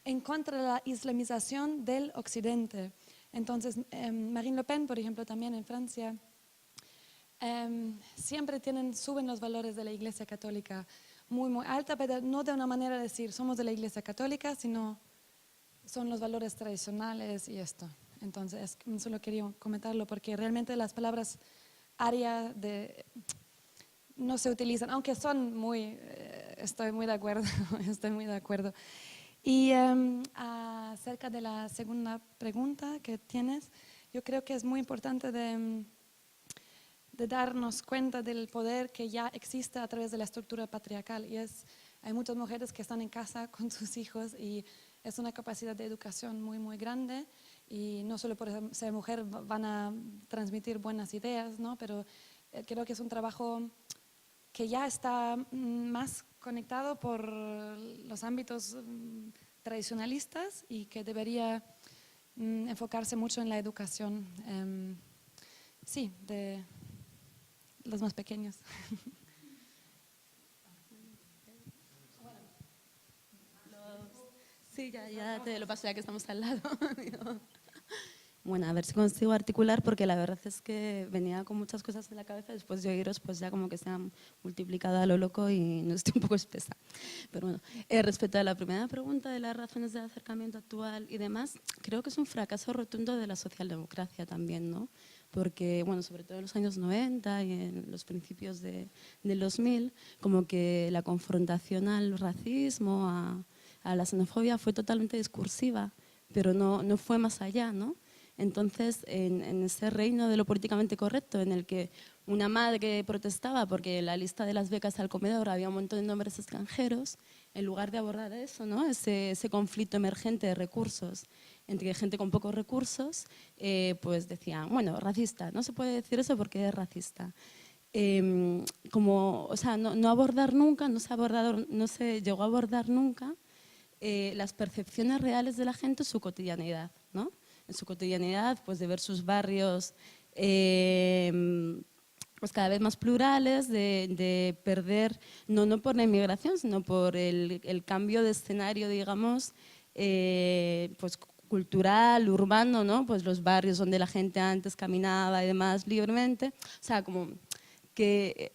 en contra de la islamización del occidente. Entonces, Marine Le Pen, por ejemplo, también en Francia, siempre suben los valores de la Iglesia Católica muy, muy alta, pero no de una manera de decir somos de la Iglesia Católica, sino son los valores tradicionales y esto. Entonces, solo quería comentarlo porque realmente las palabras aria no se utilizan, aunque son estoy muy de acuerdo, estoy muy de acuerdo. Y acerca de la segunda pregunta que tienes, yo creo que es muy importante de darnos cuenta del poder que ya existe a través de la estructura patriarcal. Y hay muchas mujeres que están en casa con sus hijos y es una capacidad de educación muy, muy grande. Y no solo por ser mujer van a transmitir buenas ideas, ¿no? Pero creo que es un trabajo que ya está más conectado por los ámbitos tradicionalistas y que debería enfocarse mucho en la educación, sí, de los más pequeños. Sí, ya te lo paso ya que estamos al lado. Bueno, a ver si consigo articular, porque la verdad es que venía con muchas cosas en la cabeza, después de oíros pues ya como que se han multiplicado a lo loco y no estoy un poco espesa. Pero bueno, respecto a la primera pregunta de las razones del acercamiento actual y demás, creo que es un fracaso rotundo de la socialdemocracia también, ¿no? Porque, bueno, sobre todo en los años 90 y en los principios del 2000, como que la confrontación al racismo, a la xenofobia fue totalmente discursiva, pero no fue más allá, ¿no? Entonces, en ese reino de lo políticamente correcto, en el que una madre protestaba porque en la lista de las becas al comedor había un montón de nombres extranjeros, en lugar de abordar eso, ¿no? ese conflicto emergente de recursos entre gente con pocos recursos, pues decían, bueno, racista, no se puede decir eso porque es racista. O sea, no abordar nunca, no se llegó a abordar nunca las percepciones reales de la gente en su cotidianidad, ¿no? En su cotidianidad, pues de ver sus barrios pues cada vez más plurales, de perder, no por la inmigración, sino por el cambio de escenario, digamos, pues cultural, urbano, ¿no? Pues los barrios donde la gente antes caminaba y demás libremente, o sea, como que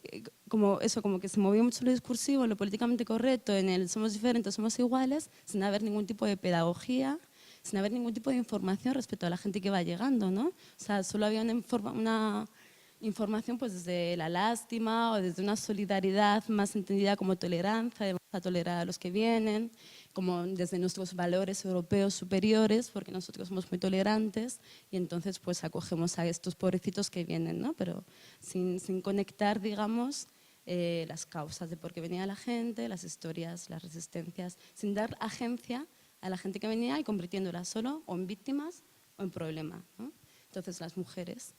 se movía mucho lo discursivo, lo políticamente correcto, en el somos diferentes, somos iguales, sin haber ningún tipo de pedagogía, sin haber ningún tipo de información respecto a la gente que va llegando, ¿no? O sea, solo había una información pues desde la lástima o desde una solidaridad más entendida como tolerancia, vamos a tolerar a los que vienen, como desde nuestros valores europeos superiores, porque nosotros somos muy tolerantes y entonces pues acogemos a estos pobrecitos que vienen, ¿no? Pero sin conectar, digamos, las causas de por qué venía la gente, las historias, las resistencias, sin dar agencia a la gente que venía y convirtiéndola solo o en víctimas o en problema, ¿no? Entonces las mujeres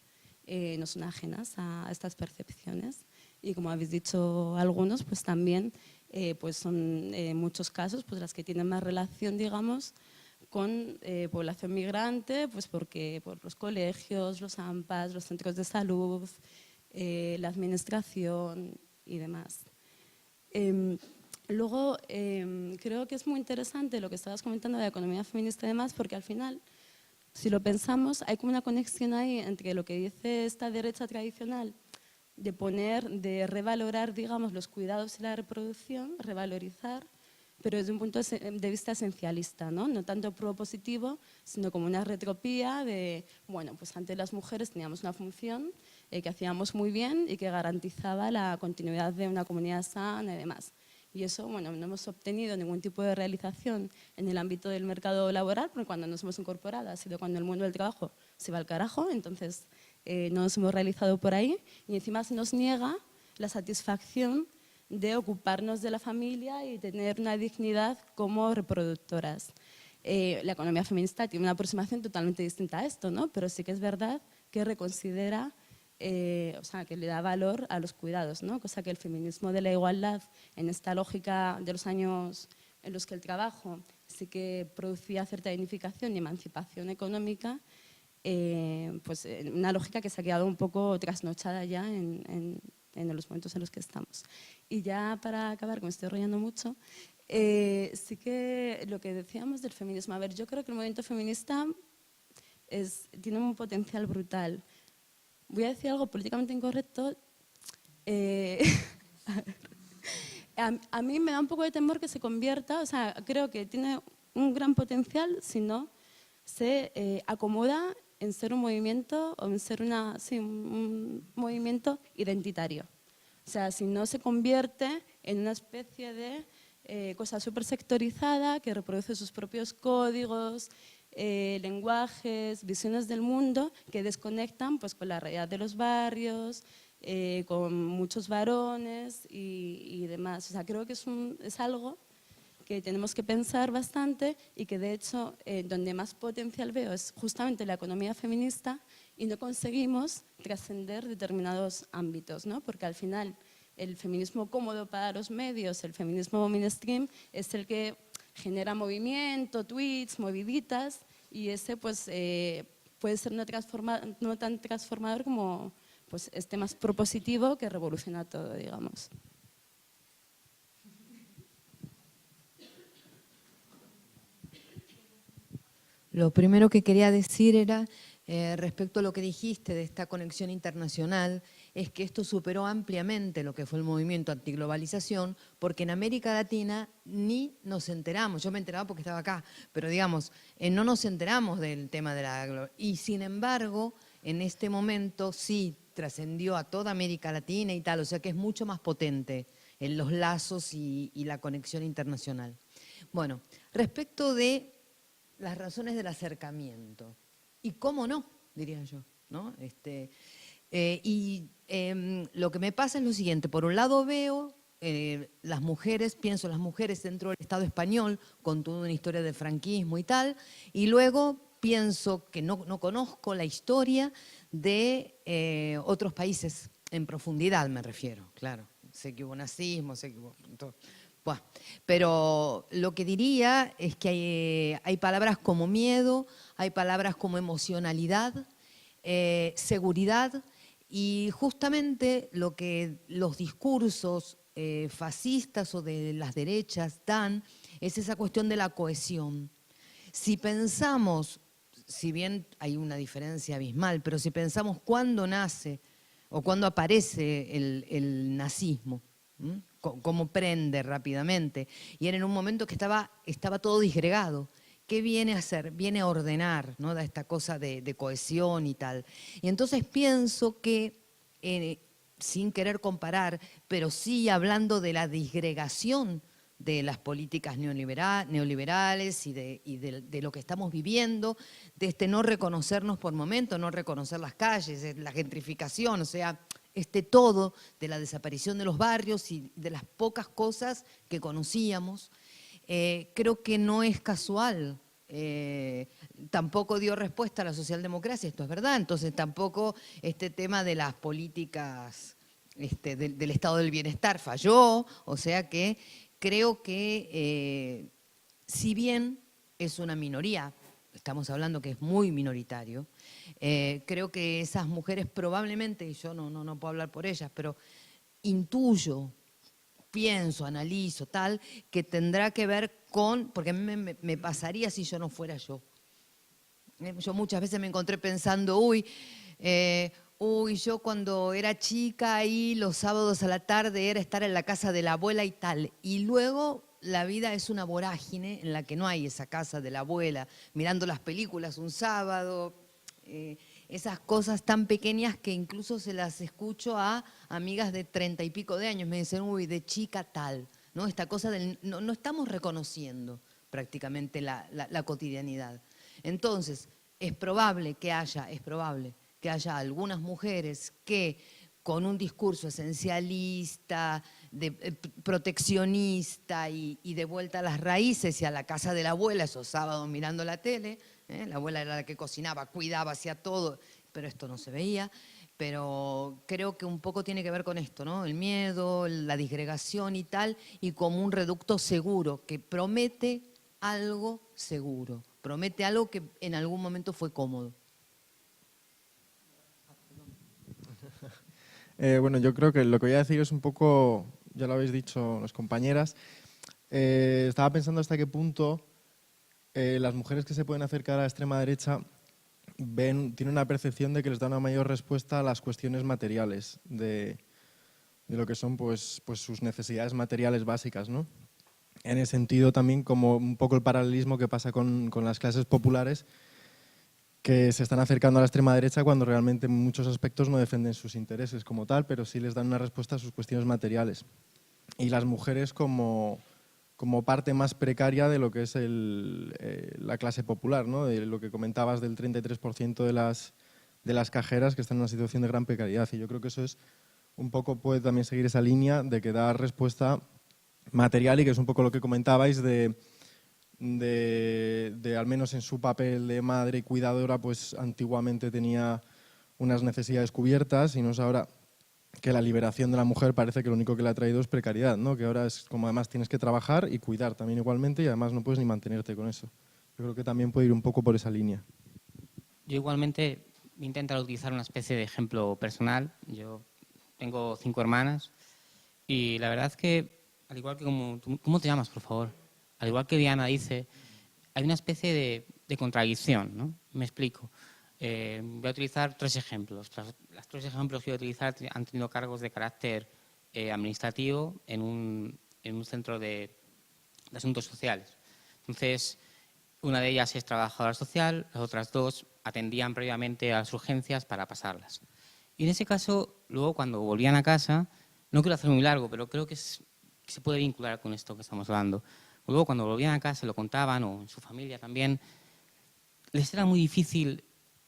no son ajenas a estas percepciones y como habéis dicho algunos, pues también pues son en muchos casos pues las que tienen más relación, digamos, con población migrante, pues porque por los colegios, los AMPAs, los centros de salud, la administración y demás. Luego, creo que es muy interesante lo que estabas comentando de la economía feminista y demás, porque al final, si lo pensamos, hay como una conexión ahí entre lo que dice esta derecha tradicional de revalorar, digamos, los cuidados y la reproducción, revalorizar, pero desde un punto de vista esencialista, ¿no? No tanto propositivo, sino como una retropía de, bueno, pues antes las mujeres teníamos una función que hacíamos muy bien y que garantizaba la continuidad de una comunidad sana y demás. Y eso, bueno, no hemos obtenido ningún tipo de realización en el ámbito del mercado laboral, porque cuando nos hemos incorporado ha sido cuando el mundo del trabajo se va al carajo, entonces no nos hemos realizado por ahí y encima se nos niega la satisfacción de ocuparnos de la familia y tener una dignidad como reproductoras. La economía feminista tiene una aproximación totalmente distinta a esto, ¿no? Pero sí que es verdad que reconsidera, o sea, que le da valor a los cuidados, ¿no? Cosa que el feminismo de la igualdad, en esta lógica de los años en los que el trabajo sí que producía cierta dignificación y emancipación económica, pues una lógica que se ha quedado un poco trasnochada ya en los momentos en los que estamos. Y ya para acabar, que me estoy enrollando mucho, sí que lo que decíamos del feminismo, a ver, yo creo que el movimiento feminista tiene un potencial brutal. Voy a decir algo políticamente incorrecto. A mí me da un poco de temor que se convierta, o sea, creo que tiene un gran potencial si no se acomoda en ser un movimiento o en ser un movimiento identitario. O sea, si no se convierte en una especie de cosa súper sectorizada que reproduce sus propios códigos, lenguajes, visiones del mundo que desconectan pues, con la realidad de los barrios, con muchos varones y demás. O sea, creo que es algo que tenemos que pensar bastante y que de hecho donde más potencial veo es justamente la economía feminista y no conseguimos trascender determinados ámbitos, ¿no? Porque al final el feminismo cómodo para los medios, el feminismo mainstream es el que genera movimiento, tweets, moviditas y ese pues puede ser no tan transformador como pues, este más propositivo que revoluciona todo, digamos. Lo primero que quería decir era respecto a lo que dijiste de esta conexión internacional, es que esto superó ampliamente lo que fue el movimiento antiglobalización, porque en América Latina ni nos enteramos. Yo me enteraba porque estaba acá, pero digamos, no nos enteramos del tema de la globalización. Y sin embargo, en este momento sí trascendió a toda América Latina y tal, o sea que es mucho más potente en los lazos y la conexión internacional. Bueno, respecto de las razones del acercamiento, y cómo no, diría yo, ¿no? Lo que me pasa es lo siguiente, por un lado veo las mujeres, pienso las mujeres dentro del Estado español, con toda una historia de franquismo y tal, y luego pienso que no conozco la historia de otros países, en profundidad me refiero, claro. Sé que hubo nazismo, sé que hubo... Buah. Pero lo que diría es que hay palabras como miedo, hay palabras como emocionalidad, seguridad, y justamente lo que los discursos fascistas o de las derechas dan es esa cuestión de la cohesión. Si pensamos, si bien hay una diferencia abismal, pero si pensamos cuándo nace o cuándo aparece el nazismo, cómo prende rápidamente, y era en un momento que estaba todo disgregado. ¿Qué viene a hacer? Viene a ordenar, ¿no? Da esta cosa de cohesión y tal. Y entonces pienso que, sin querer comparar, pero sí hablando de la disgregación de las políticas neoliberales y de lo que estamos viviendo, de no reconocernos por momento, no reconocer las calles, la gentrificación, o sea, todo de la desaparición de los barrios y de las pocas cosas que conocíamos, creo que no es casual. Tampoco dio respuesta a la socialdemocracia, esto es verdad, entonces tampoco este tema de las políticas del estado del bienestar falló, o sea que creo que si bien es una minoría, estamos hablando que es muy minoritario, creo que esas mujeres probablemente, y yo no puedo hablar por ellas, pero intuyo, pienso, analizo, tal, que tendrá que ver con, porque a mí me pasaría si yo no fuera yo. Yo muchas veces me encontré pensando, yo cuando era chica ahí los sábados a la tarde era estar en la casa de la abuela y tal, y luego la vida es una vorágine en la que no hay esa casa de la abuela, mirando las películas un sábado, esas cosas tan pequeñas que incluso se las escucho a amigas de 30 y pico de años, me dicen, de chica tal, ¿no? Esta cosa del, no estamos reconociendo prácticamente la cotidianidad. Entonces, es probable que haya algunas mujeres que con un discurso esencialista, proteccionista y de vuelta a las raíces y a la casa de la abuela, esos sábados mirando la tele, la abuela era la que cocinaba, cuidaba, hacía todo, pero esto no se veía. Pero creo que un poco tiene que ver con esto, ¿no? El miedo, la disgregación y tal, y como un reducto seguro, que promete algo seguro, promete algo que en algún momento fue cómodo. Bueno, yo creo que lo que voy a decir es un poco, ya lo habéis dicho las compañeras, estaba pensando hasta qué punto las mujeres que se pueden acercar a la extrema derecha tienen una percepción de que les da una mayor respuesta a las cuestiones materiales, de lo que son pues sus necesidades materiales básicas, ¿no? En ese sentido también como un poco el paralelismo que pasa con las clases populares, que se están acercando a la extrema derecha cuando realmente en muchos aspectos no defienden sus intereses como tal, pero sí les dan una respuesta a sus cuestiones materiales. Y las mujeres como parte más precaria de lo que es la clase popular, ¿no? De lo que comentabas del 33% de las cajeras que están en una situación de gran precariedad. Y yo creo que eso es un poco, puede también seguir esa línea de que da respuesta material y que es un poco lo que comentabais de al menos en su papel de madre y cuidadora, pues antiguamente tenía unas necesidades cubiertas y no es ahora que la liberación de la mujer parece que lo único que le ha traído es precariedad, ¿no? Que ahora es como además tienes que trabajar y cuidar también igualmente y además no puedes ni mantenerte con eso. Yo creo que también puede ir un poco por esa línea. Yo igualmente voy a intentar utilizar una especie de ejemplo personal. Yo tengo 5 hermanas y la verdad es que, al igual que ¿cómo te llamas, por favor? Al igual que Diana dice, hay una especie de contradicción, ¿no? Me explico. Voy a utilizar 3 ejemplos. Los 3 ejemplos que voy a utilizar han tenido cargos de carácter administrativo en un centro de asuntos sociales. Entonces, una de ellas es trabajadora social, las otras 2 atendían previamente a las urgencias para pasarlas. Y en ese caso, luego cuando volvían a casa, no quiero hacer muy largo, pero creo que se puede vincular con esto que estamos hablando. Luego cuando volvían a casa, se lo contaban, o en su familia también, les era muy difícil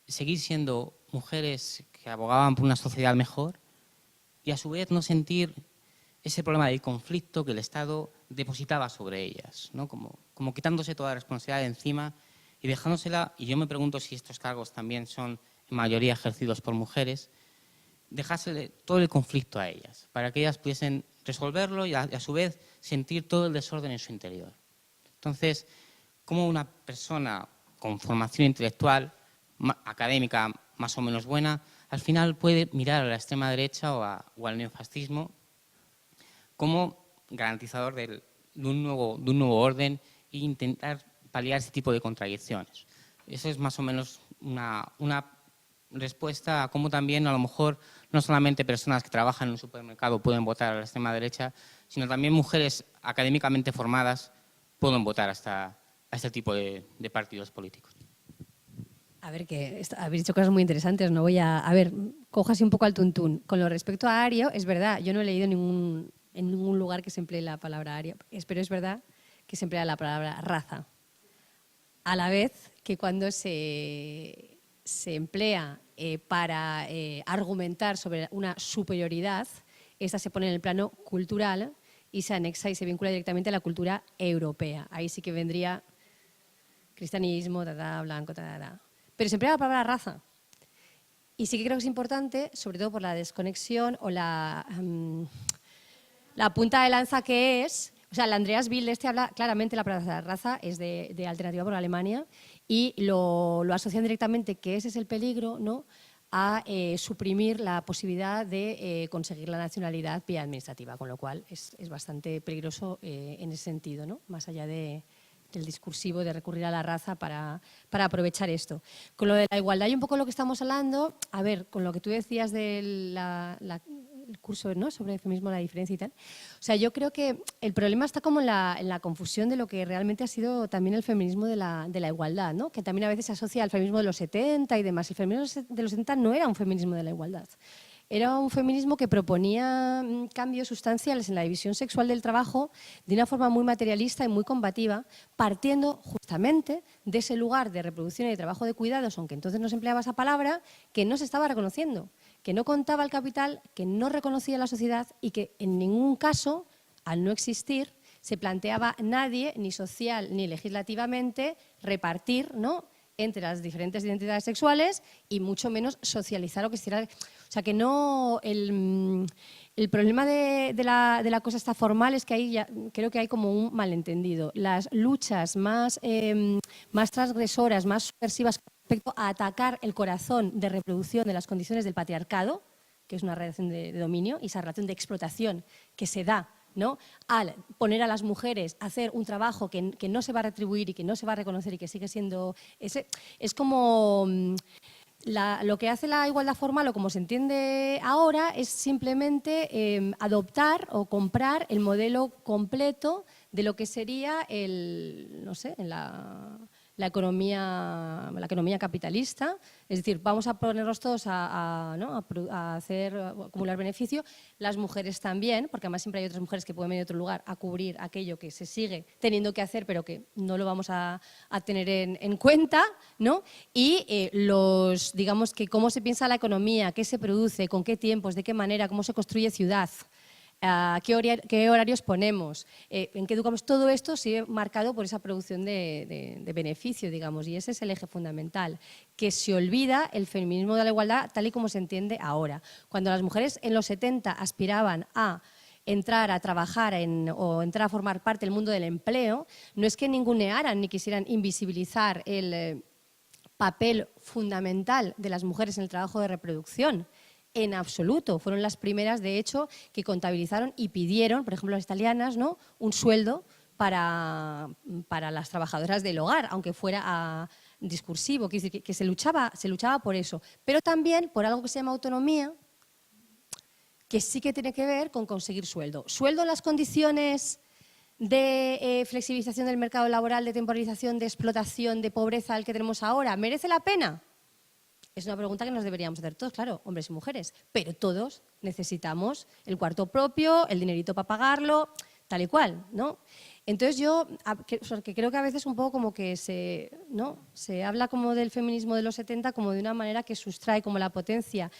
seguir siendo mujeres que abogaban por una sociedad mejor y a su vez no sentir ese problema del conflicto que el Estado depositaba sobre ellas, ¿no? Como quitándose toda la responsabilidad de encima y dejándosela, y yo me pregunto si estos cargos también son en mayoría ejercidos por mujeres, dejársele todo el conflicto a ellas, para que ellas pudiesen resolverlo y a su vez sentir todo el desorden en su interior. Entonces, como una persona con formación intelectual, académica más o menos buena, al final puede mirar a la extrema derecha o al neofascismo como garantizador de un nuevo orden e intentar paliar ese tipo de contradicciones. Eso es más o menos una respuesta a cómo también a lo mejor no solamente personas que trabajan en un supermercado pueden votar a la extrema derecha, sino también mujeres académicamente formadas pueden votar a este tipo de partidos políticos. A ver, que habéis dicho cosas muy interesantes, no voy a... A ver, cojo así un poco al tuntún. Con lo respecto a ario, es verdad, yo no he leído en ningún lugar que se emplee la palabra ario, pero es verdad que se emplea la palabra raza. A la vez que cuando se emplea para argumentar sobre una superioridad, esta se pone en el plano cultural y se anexa y se vincula directamente a la cultura europea. Ahí sí que vendría cristianismo, blanco, pero se emplea la palabra raza. Y sí que creo que es importante, sobre todo por la desconexión o la punta de lanza que es. O sea, el Andreas Bild habla claramente la palabra raza, es de Alternativa por Alemania, y lo asocian directamente, que ese es el peligro, ¿no?, a suprimir la posibilidad de conseguir la nacionalidad vía administrativa, con lo cual es bastante peligroso en ese sentido, ¿no?, más allá del discursivo de recurrir a la raza para aprovechar esto. Con lo de la igualdad y un poco lo que estamos hablando, a ver, con lo que tú decías del curso, ¿no?, sobre el feminismo, la diferencia y tal. O sea, yo creo que el problema está como en la confusión de lo que realmente ha sido también el feminismo de la igualdad, ¿no?, que también a veces se asocia al feminismo de los 70 y demás. El feminismo de los 70 no era un feminismo de la igualdad. Era un feminismo que proponía cambios sustanciales en la división sexual del trabajo de una forma muy materialista y muy combativa, partiendo justamente de ese lugar de reproducción y de trabajo de cuidados, aunque entonces no se empleaba esa palabra, que no se estaba reconociendo, que no contaba el capital, que no reconocía la sociedad y que en ningún caso, al no existir, se planteaba nadie, ni social ni legislativamente, repartir, ¿no?, entre las diferentes identidades sexuales y mucho menos socializar o que hiciera... O sea, que no... El problema de la cosa esta formal es que ahí creo que hay como un malentendido. Las luchas más transgresoras, más subversivas respecto a atacar el corazón de reproducción de las condiciones del patriarcado, que es una relación de dominio, y esa relación de explotación que se da, ¿no?, al poner a las mujeres a hacer un trabajo que no se va a retribuir y que no se va a reconocer y que sigue siendo... Es como... lo que hace la igualdad formal, o como se entiende ahora, es simplemente adoptar o comprar el modelo completo de lo que sería la economía capitalista. Es decir, vamos a ponernos todos a acumular beneficio, las mujeres también, porque además siempre hay otras mujeres que pueden venir de otro lugar a cubrir aquello que se sigue teniendo que hacer, pero que no lo vamos a tener en cuenta, ¿no? Y digamos que cómo se piensa la economía, qué se produce, con qué tiempos, de qué manera, cómo se construye ciudad, qué horarios ponemos, en qué educamos, todo esto sigue marcado por esa producción de beneficio, digamos, y ese es el eje fundamental, que se olvida el feminismo de la igualdad tal y como se entiende ahora. Cuando las mujeres en los 70 aspiraban a entrar a trabajar o entrar a formar parte del mundo del empleo, no es que ningunearan ni quisieran invisibilizar el papel fundamental de las mujeres en el trabajo de reproducción. En absoluto. Fueron las primeras, de hecho, que contabilizaron y pidieron, por ejemplo, las italianas, ¿no?, un sueldo para las trabajadoras del hogar, aunque fuera discursivo, que se luchaba por eso, pero también por algo que se llama autonomía, que sí que tiene que ver con conseguir sueldo. Sueldo en las condiciones de flexibilización del mercado laboral, de temporalización, de explotación, de pobreza al que tenemos ahora, ¿merece la pena? Es una pregunta que nos deberíamos hacer todos, claro, hombres y mujeres, pero todos necesitamos el cuarto propio, el dinerito para pagarlo, tal y cual, ¿no? Entonces yo que creo que a veces un poco como que se habla como del feminismo de los 70 como de una manera que sustrae como la potencia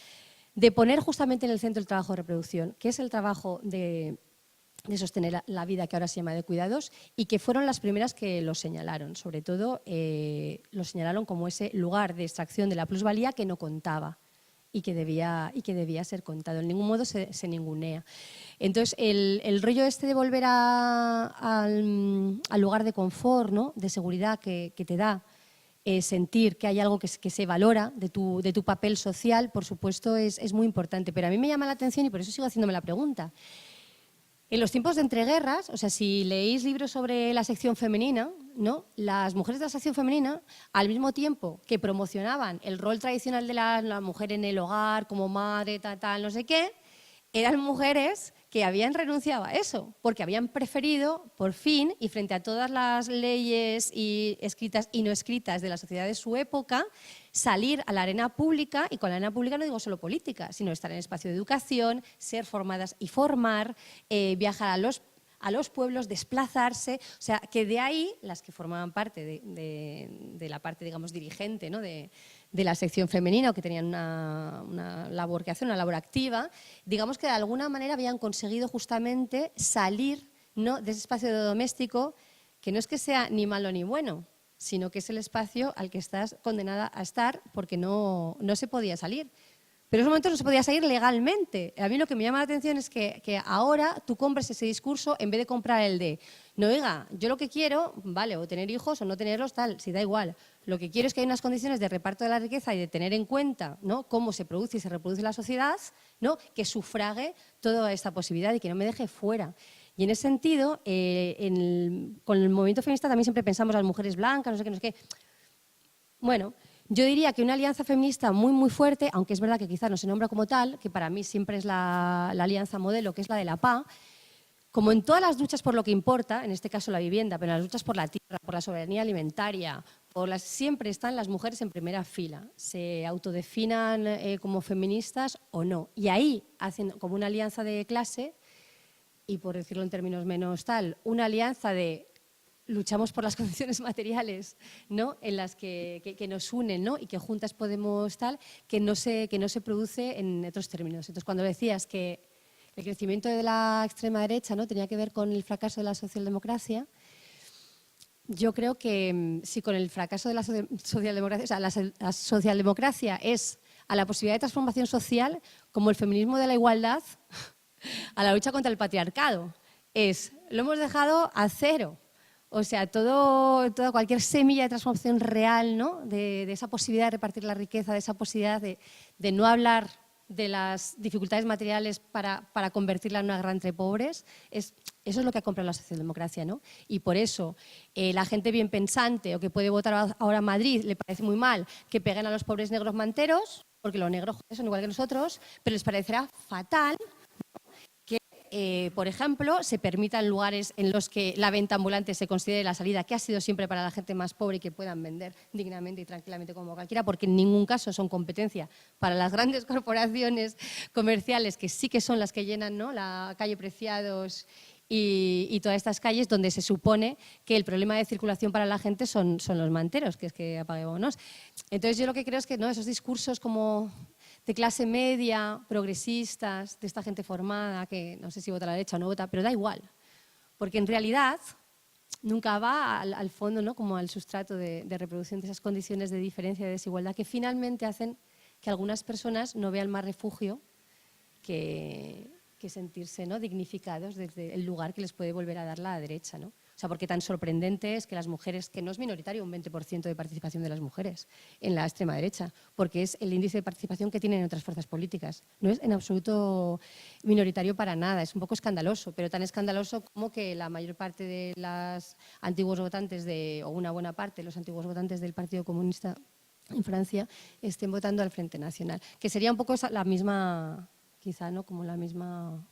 de poner justamente en el centro el trabajo de reproducción, que es el trabajo de sostener la vida que ahora se llama de cuidados, y que fueron las primeras que lo señalaron. Sobre todo lo señalaron como ese lugar de extracción de la plusvalía que no contaba y que debía ser contado. En ningún modo se ningunea. Entonces, el rollo este de volver al lugar de confort, ¿no?, de seguridad que te da sentir que hay algo que se valora de tu papel social, por supuesto, es muy importante. Pero a mí me llama la atención, y por eso sigo haciéndome la pregunta. En los tiempos de entreguerras, o sea, si leéis libros sobre la sección femenina, ¿no?, las mujeres de la sección femenina, al mismo tiempo que promocionaban el rol tradicional de la mujer en el hogar, como madre, tal, no sé qué, eran mujeres que habían renunciado a eso, porque habían preferido, por fin, y frente a todas las leyes escritas y no escritas de la sociedad de su época, salir a la arena pública, y con la arena pública no digo solo política, sino estar en el espacio de educación, ser formadas y formar, viajar a los pueblos, desplazarse, o sea, que de ahí las que formaban parte de la parte, digamos, dirigente, ¿no?, de la sección femenina, o que tenían una labor que hacer, una labor activa, digamos que de alguna manera habían conseguido justamente salir, ¿no?, de ese espacio de doméstico, que no es que sea ni malo ni bueno, sino que es el espacio al que estás condenada a estar porque no se podía salir. Pero en ese momento no se podía salir legalmente. A mí lo que me llama la atención es que ahora tú compres ese discurso en vez de comprar el de, no, oiga, yo lo que quiero, vale, o tener hijos o no tenerlos, tal, si da igual. Lo que quiero es que hay unas condiciones de reparto de la riqueza y de tener en cuenta, ¿no?, cómo se produce y se reproduce la sociedad, ¿no?, que sufrague toda esta posibilidad y que no me deje fuera. Y en ese sentido, con el movimiento feminista también siempre pensamos las mujeres blancas, no sé qué, no sé qué. Bueno, yo diría que una alianza feminista muy, muy fuerte, aunque es verdad que quizás no se nombra como tal, que para mí siempre es la alianza modelo, que es la de la PA, como en todas las luchas por lo que importa, en este caso la vivienda, pero en las luchas por la tierra, por la soberanía alimentaria, siempre están las mujeres en primera fila, se autodefinan como feministas o no. Y ahí hacen como una alianza de clase, y por decirlo en términos menos tal, una alianza de luchamos por las condiciones materiales, ¿no?, en las que nos unen, ¿no?, y que juntas podemos tal, que no se produce en otros términos. Entonces, cuando decías que el crecimiento de la extrema derecha, ¿no?, tenía que ver con el fracaso de la socialdemocracia, yo creo que si con el fracaso de la socialdemocracia, o sea, la socialdemocracia es a la posibilidad de transformación social, como el feminismo de la igualdad, a la lucha contra el patriarcado. Lo hemos dejado a cero. O sea, toda cualquier semilla de transformación real, ¿no?, de esa posibilidad de repartir la riqueza, de esa posibilidad de no hablar de las dificultades materiales para convertirla en una gran entre pobres, eso es lo que ha comprado la socialdemocracia, ¿no? Y por eso la gente bien pensante o que puede votar ahora en Madrid le parece muy mal que peguen a los pobres negros manteros, porque los negros son igual que nosotros, pero les parecerá fatal que, por ejemplo, se permitan lugares en los que la venta ambulante se considere la salida, que ha sido siempre para la gente más pobre y que puedan vender dignamente y tranquilamente como cualquiera, porque en ningún caso son competencia para las grandes corporaciones comerciales, que sí que son las que llenan, ¿no?, la calle Preciados y todas estas calles donde se supone que el problema de circulación para la gente son los manteros, que es que apaguémonos. Entonces yo lo que creo es que, ¿no?, esos discursos como de clase media, progresistas, de esta gente formada, que no sé si vota a la derecha o no vota, pero da igual, porque en realidad nunca va al fondo, ¿no?, como al sustrato de reproducción de esas condiciones de diferencia y de desigualdad que finalmente hacen que algunas personas no vean más refugio que sentirse, ¿no?, dignificados desde el lugar que les puede volver a dar la derecha, ¿no? O sea, porque tan sorprendente es que las mujeres, que no es minoritario un 20% de participación de las mujeres en la extrema derecha, porque es el índice de participación que tienen otras fuerzas políticas. No es en absoluto minoritario para nada, es un poco escandaloso, pero tan escandaloso como que la mayor parte de los antiguos votantes, o una buena parte de los antiguos votantes del Partido Comunista en Francia, estén votando al Frente Nacional. Que sería un poco la misma, quizá, ¿no? Como la misma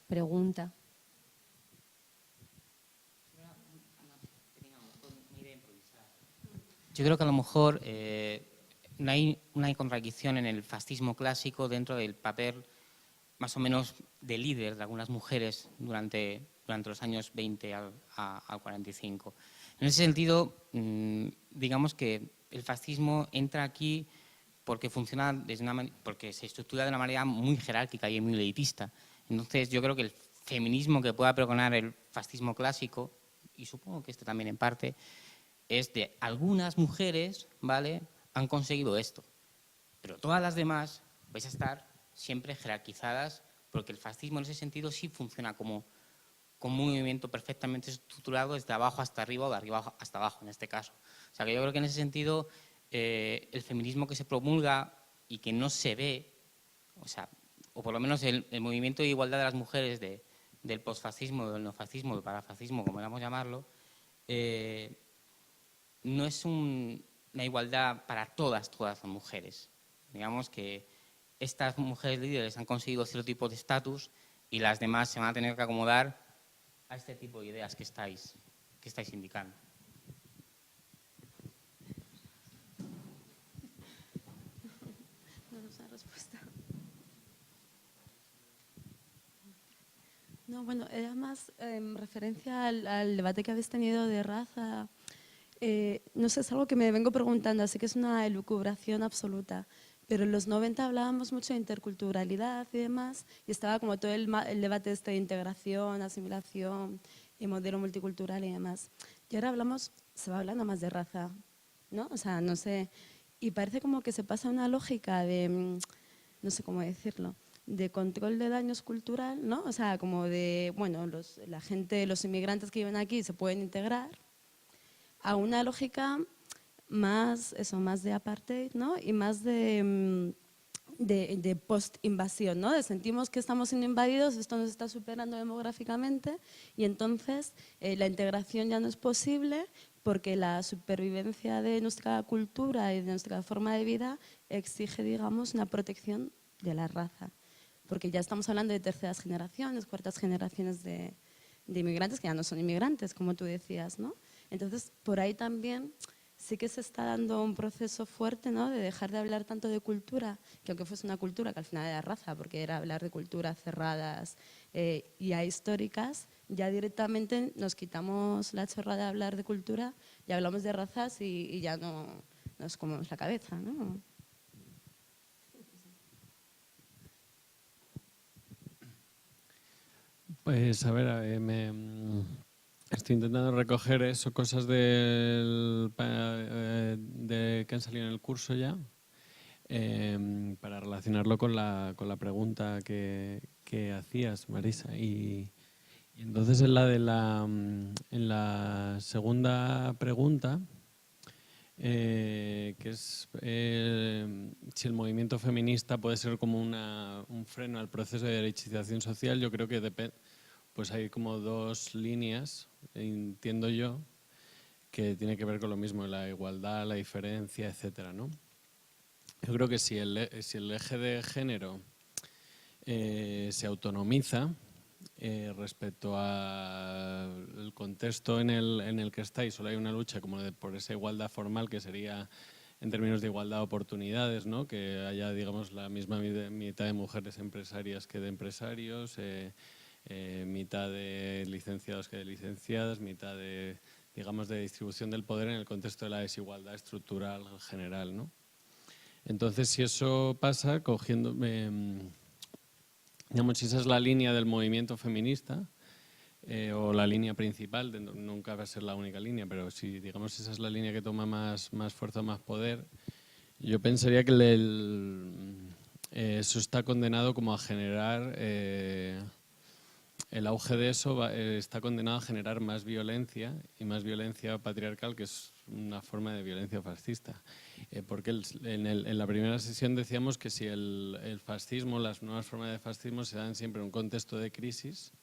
pregunta. Yo creo que a lo mejor no hay una contradicción en el fascismo clásico dentro del papel más o menos de líder de algunas mujeres durante los años 20 al 45. En ese sentido, digamos que el fascismo entra aquí porque funciona porque se estructura de una manera muy jerárquica y muy elitista. Entonces, yo creo que el feminismo que pueda pregonar el fascismo clásico, y supongo que este también en parte, es de algunas mujeres, ¿vale?, han conseguido esto, pero todas las demás vais a estar siempre jerarquizadas, porque el fascismo en ese sentido sí funciona como un movimiento perfectamente estructurado desde abajo hasta arriba o de arriba hasta abajo en este caso. O sea que yo creo que en ese sentido el feminismo que se promulga y que no se ve, o por lo menos el movimiento de igualdad de las mujeres del posfascismo, del neofascismo, del parafascismo, como queramos llamarlo, no es una igualdad para todas las mujeres. Digamos que estas mujeres líderes han conseguido cierto tipo de estatus y las demás se van a tener que acomodar a este tipo de ideas que estáis indicando. No nos da respuesta. No, bueno, era más en referencia al debate que habéis tenido de raza. No sé, es algo que me vengo preguntando, así que es una elucubración absoluta. Pero en los 90 hablábamos mucho de interculturalidad y demás, y estaba como todo el debate de integración, asimilación, y modelo multicultural y demás. Y ahora se va hablando más de raza, ¿no? O sea, no sé, y parece como que se pasa una lógica de, no sé cómo decirlo, de control de daños cultural, ¿no? O sea, como de, bueno, la gente, los inmigrantes que viven aquí se pueden integrar, a una lógica más de apartheid, ¿no? Y más de post-invasión, ¿no? Sentimos que estamos siendo invadidos, esto nos está superando demográficamente y entonces la integración ya no es posible porque la supervivencia de nuestra cultura y de nuestra forma de vida exige, digamos, una protección de la raza. Porque ya estamos hablando de terceras generaciones, cuartas generaciones de inmigrantes que ya no son inmigrantes, como tú decías, ¿no? Entonces, por ahí también sí que se está dando un proceso fuerte, ¿no?, de dejar de hablar tanto de cultura, que aunque fuese una cultura que al final era raza, porque era hablar de culturas cerradas y ahistóricas, ya directamente nos quitamos la chorra de hablar de cultura y hablamos de razas y ya no nos comemos la cabeza, ¿no? Pues a ver, estoy intentando recoger eso, cosas de que han salido en el curso ya, para relacionarlo con la pregunta que hacías, Marisa. Y entonces en la segunda pregunta, que es si el movimiento feminista puede ser como un freno al proceso de derechización social, yo creo que pues hay como dos líneas, entiendo yo, que tiene que ver con lo mismo, la igualdad, la diferencia, etcétera, ¿no? Yo creo que si el eje de género se autonomiza respecto al contexto en el que estáis, solo hay una lucha como por esa igualdad formal, que sería en términos de igualdad de oportunidades, ¿no?, que haya, digamos, la misma mitad de mujeres empresarias que de empresarios, mitad de licenciados que de licenciadas, mitad de, digamos, de distribución del poder en el contexto de la desigualdad estructural general, ¿no? Entonces, si eso pasa, digamos, si esa es la línea del movimiento feminista, o la línea principal, nunca va a ser la única línea, pero si, digamos, esa es la línea que toma más fuerza, más poder, yo pensaría que eso está condenado como a generar el auge de eso está condenado a generar más violencia y más violencia patriarcal, que es una forma de violencia fascista. Porque en la primera sesión decíamos que si el fascismo, las nuevas formas de fascismo se dan siempre en un contexto de crisis,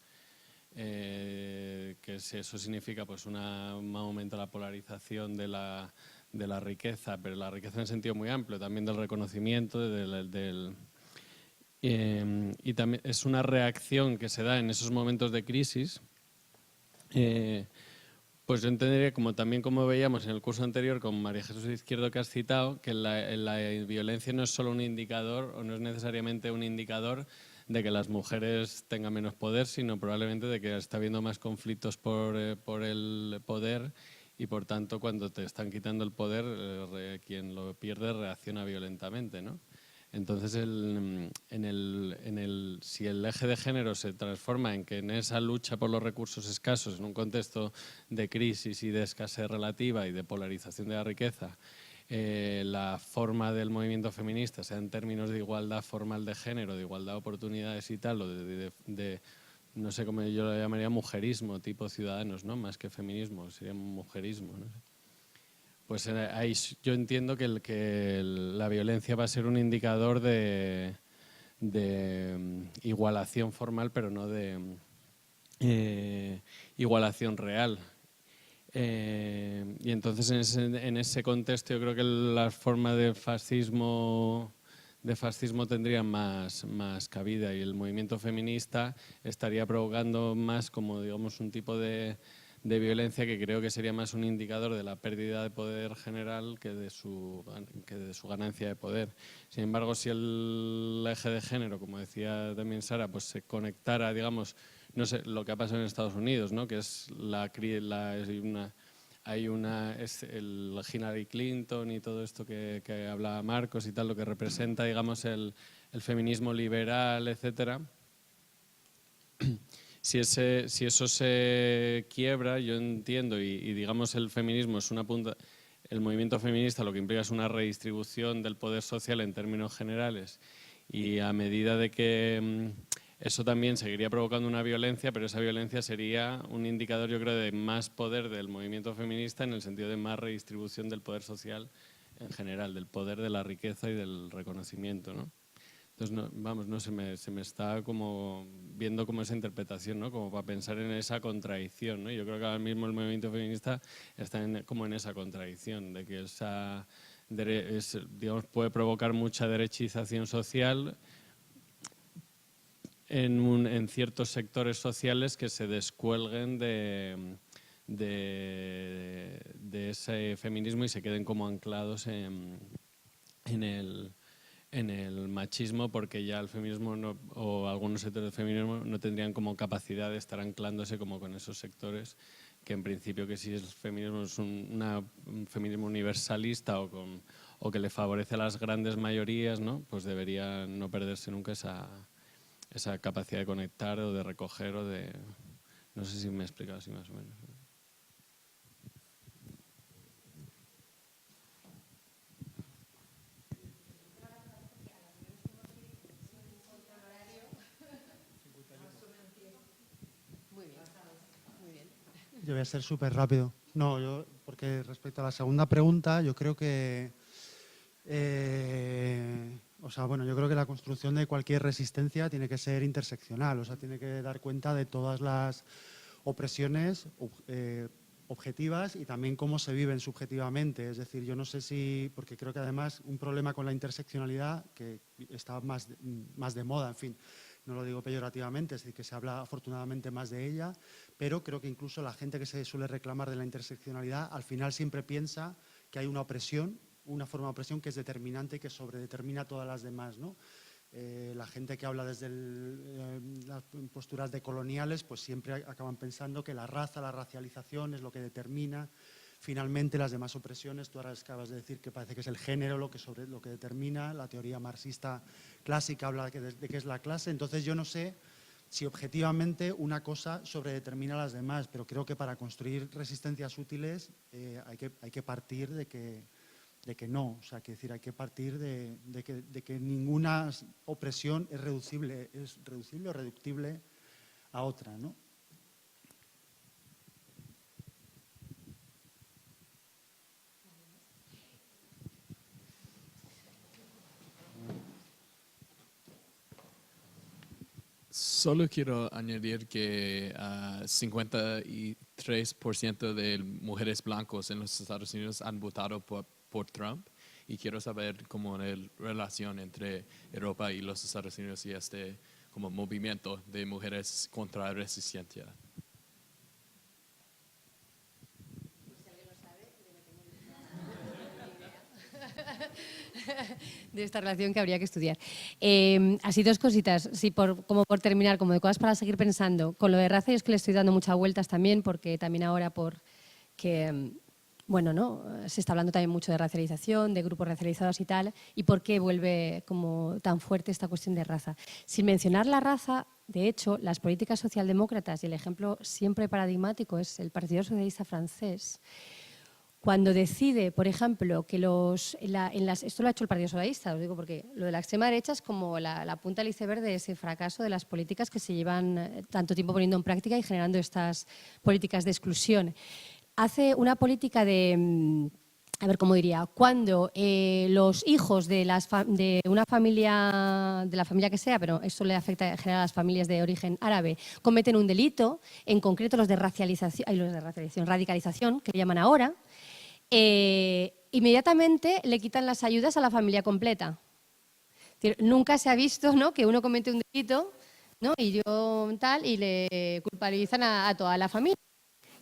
que eso significa pues un aumento de la polarización de la riqueza, pero la riqueza en sentido muy amplio, también del reconocimiento, y también es una reacción que se da en esos momentos de crisis. Pues yo entendería, también como veíamos en el curso anterior con María Jesús Izquierdo que has citado, que la violencia no es solo un indicador o no es necesariamente un indicador de que las mujeres tengan menos poder, sino probablemente de que está habiendo más conflictos por el poder y por tanto cuando te están quitando el poder, quien lo pierde reacciona violentamente, ¿no? Entonces, si el eje de género se transforma en que en esa lucha por los recursos escasos, en un contexto de crisis y de escasez relativa y de polarización de la riqueza, la forma del movimiento feminista, sea en términos de igualdad formal de género, de igualdad de oportunidades y tal, o de no sé cómo yo lo llamaría, mujerismo tipo Ciudadanos, ¿no? Más que feminismo, sería mujerismo, ¿no? Pues ahí yo entiendo que la violencia va a ser un indicador de igualación formal, pero no de igualación real. Y entonces en ese contexto yo creo que las formas de fascismo tendrían más cabida y el movimiento feminista estaría provocando más como digamos un tipo de violencia que creo que sería más un indicador de la pérdida de poder general que de su ganancia de poder. Sin embargo, si el eje de género, como decía también Sara, pues se conectara, digamos, no sé, lo que ha pasado en Estados Unidos, ¿no? Que es es el Hillary Clinton y todo esto que hablaba Marcos y tal, lo que representa, digamos, el feminismo liberal, etcétera. Si eso se quiebra, yo entiendo, y digamos el feminismo es una punta, el movimiento feminista lo que implica es una redistribución del poder social en términos generales, y a medida de que eso también seguiría provocando una violencia, pero esa violencia sería un indicador, yo creo, de más poder del movimiento feminista en el sentido de más redistribución del poder social en general, del poder de la riqueza y del reconocimiento, ¿no? Entonces, no se me está como viendo como esa interpretación, ¿no? Como para pensar en esa contradicción, ¿no? Yo creo que ahora mismo el movimiento feminista está como en esa contradicción, de que digamos, puede provocar mucha derechización social en ciertos sectores sociales que se descuelguen de ese feminismo y se queden como anclados en el machismo, porque ya el feminismo o algunos sectores del feminismo no tendrían como capacidad de estar anclándose como con esos sectores que en principio que si el feminismo es un feminismo universalista o que le favorece a las grandes mayorías, ¿no? Pues debería no perderse nunca esa capacidad de conectar o de recoger o de... No sé si me he explicado así más o menos. Yo voy a ser súper rápido. No, porque respecto a la segunda pregunta, yo creo que yo creo que la construcción de cualquier resistencia tiene que ser interseccional, o sea, tiene que dar cuenta de todas las opresiones objetivas y también cómo se viven subjetivamente. Es decir, yo no sé si, porque creo que además un problema con la interseccionalidad, que está más de moda, en fin, no lo digo peyorativamente, es decir, que se habla afortunadamente más de ella, pero creo que incluso la gente que se suele reclamar de la interseccionalidad al final siempre piensa que hay una opresión, una forma de opresión que es determinante y que sobredetermina todas las demás, ¿no? La gente que habla desde las posturas decoloniales, pues siempre acaban pensando que la raza, la racialización es lo que determina finalmente las demás opresiones. Tú ahora acabas de decir que parece que es el género lo que determina, la teoría marxista clásica habla de que es la clase, entonces yo no sé si objetivamente una cosa sobredetermina a las demás, pero creo que para construir resistencias útiles hay que partir de que no, o sea, hay que partir de que ninguna opresión es reducible o reductible a otra, ¿no? Solo quiero añadir que 53% de mujeres blancas en los Estados Unidos han votado por Trump, y quiero saber cómo la relación entre Europa y los Estados Unidos y este como movimiento de mujeres contra la resistencia. De esta relación que habría que estudiar. Así dos cositas, sí, como por terminar, como de cosas para seguir pensando. Con lo de raza yo es que le estoy dando muchas vueltas también, porque también ahora bueno, ¿no? Se está hablando también mucho de racialización, de grupos racializados y tal, y por qué vuelve como tan fuerte esta cuestión de raza. Sin mencionar la raza, de hecho, las políticas socialdemócratas, y el ejemplo siempre paradigmático es el Partido Socialista francés, cuando decide, por ejemplo, que esto lo ha hecho el Partido Socialista, os digo porque lo de la extrema derecha es como la punta del iceberg de ese fracaso de las políticas que se llevan tanto tiempo poniendo en práctica y generando estas políticas de exclusión. Hace una política de, a ver cómo diría, cuando los hijos de una familia, de la familia que sea, pero esto le afecta en general a las familias de origen árabe, cometen un delito, en concreto los de radicalización, que le llaman ahora, inmediatamente le quitan las ayudas a la familia completa. Es decir, nunca se ha visto, ¿no?, que uno comete un delito, ¿no?, y le culpabilizan a toda la familia,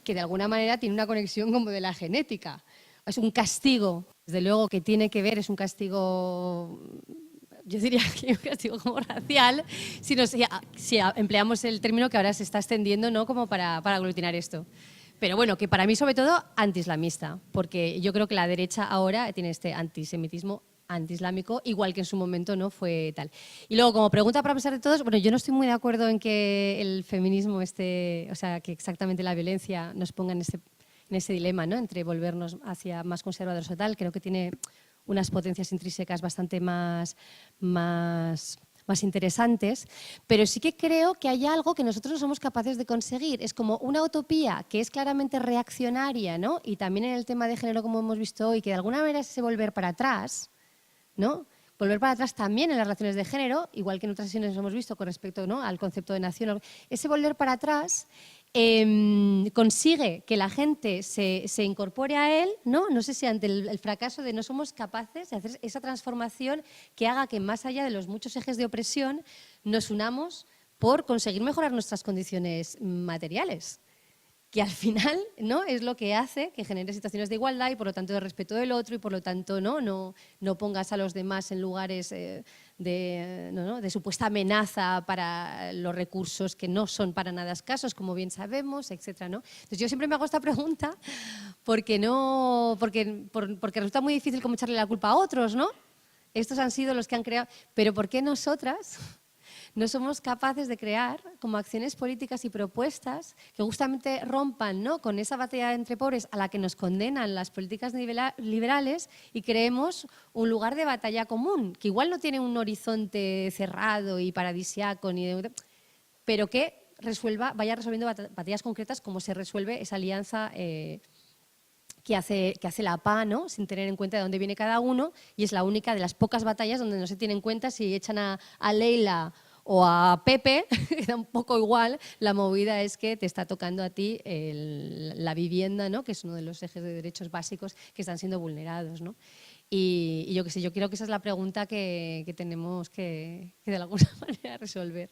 que de alguna manera tiene una conexión como de la genética. Es un castigo, desde luego que tiene que ver, es un castigo, yo diría que un castigo como racial, si empleamos el término que ahora se está extendiendo, ¿no?, como para aglutinar esto. Pero bueno, que para mí sobre todo antiislamista, porque yo creo que la derecha ahora tiene este antisemitismo antiislámico, igual que en su momento no fue tal. Y luego, como pregunta para pesar de todos, bueno, yo no estoy muy de acuerdo en que el feminismo o sea, que exactamente la violencia nos ponga en ese dilema, ¿no?, entre volvernos hacia más conservadores o tal. Creo que tiene unas potencias intrínsecas bastante más interesantes, pero sí que creo que hay algo que nosotros no somos capaces de conseguir. Es como una utopía que es claramente reaccionaria, ¿no?, y también en el tema de género, como hemos visto hoy, que de alguna manera es ese volver para atrás, ¿no? Volver para atrás también en las relaciones de género, igual que en otras sesiones hemos visto con respecto, ¿no?, al concepto de nación. Ese volver para atrás consigue que la gente se incorpore a él, ¿no? No sé si ante el fracaso de no somos capaces de hacer esa transformación que haga que más allá de los muchos ejes de opresión nos unamos por conseguir mejorar nuestras condiciones materiales, que al final, ¿no?, es lo que hace que genere situaciones de igualdad y por lo tanto de respeto del otro y por lo tanto no pongas a los demás en lugares de supuesta amenaza para los recursos que no son para nada escasos, como bien sabemos, etcétera, ¿no? Entonces yo siempre me hago esta pregunta porque resulta muy difícil como echarle la culpa a otros, ¿no? Estos han sido los que han creado, pero ¿por qué nosotras no somos capaces de crear como acciones políticas y propuestas que justamente rompan, ¿no?, con esa batalla entre pobres a la que nos condenan las políticas liberales y creemos un lugar de batalla común, que igual no tiene un horizonte cerrado y paradisiaco, pero que vaya resolviendo batallas concretas como se resuelve esa alianza que hace la PA, ¿no?, sin tener en cuenta de dónde viene cada uno, y es la única de las pocas batallas donde no se tiene en cuenta si echan a Leila o a Pepe, que da un poco igual, la movida es que te está tocando a ti la vivienda, ¿no?, que es uno de los ejes de derechos básicos que están siendo vulnerados, ¿no? Y yo qué sé, yo creo que esa es la pregunta que tenemos que de alguna manera resolver.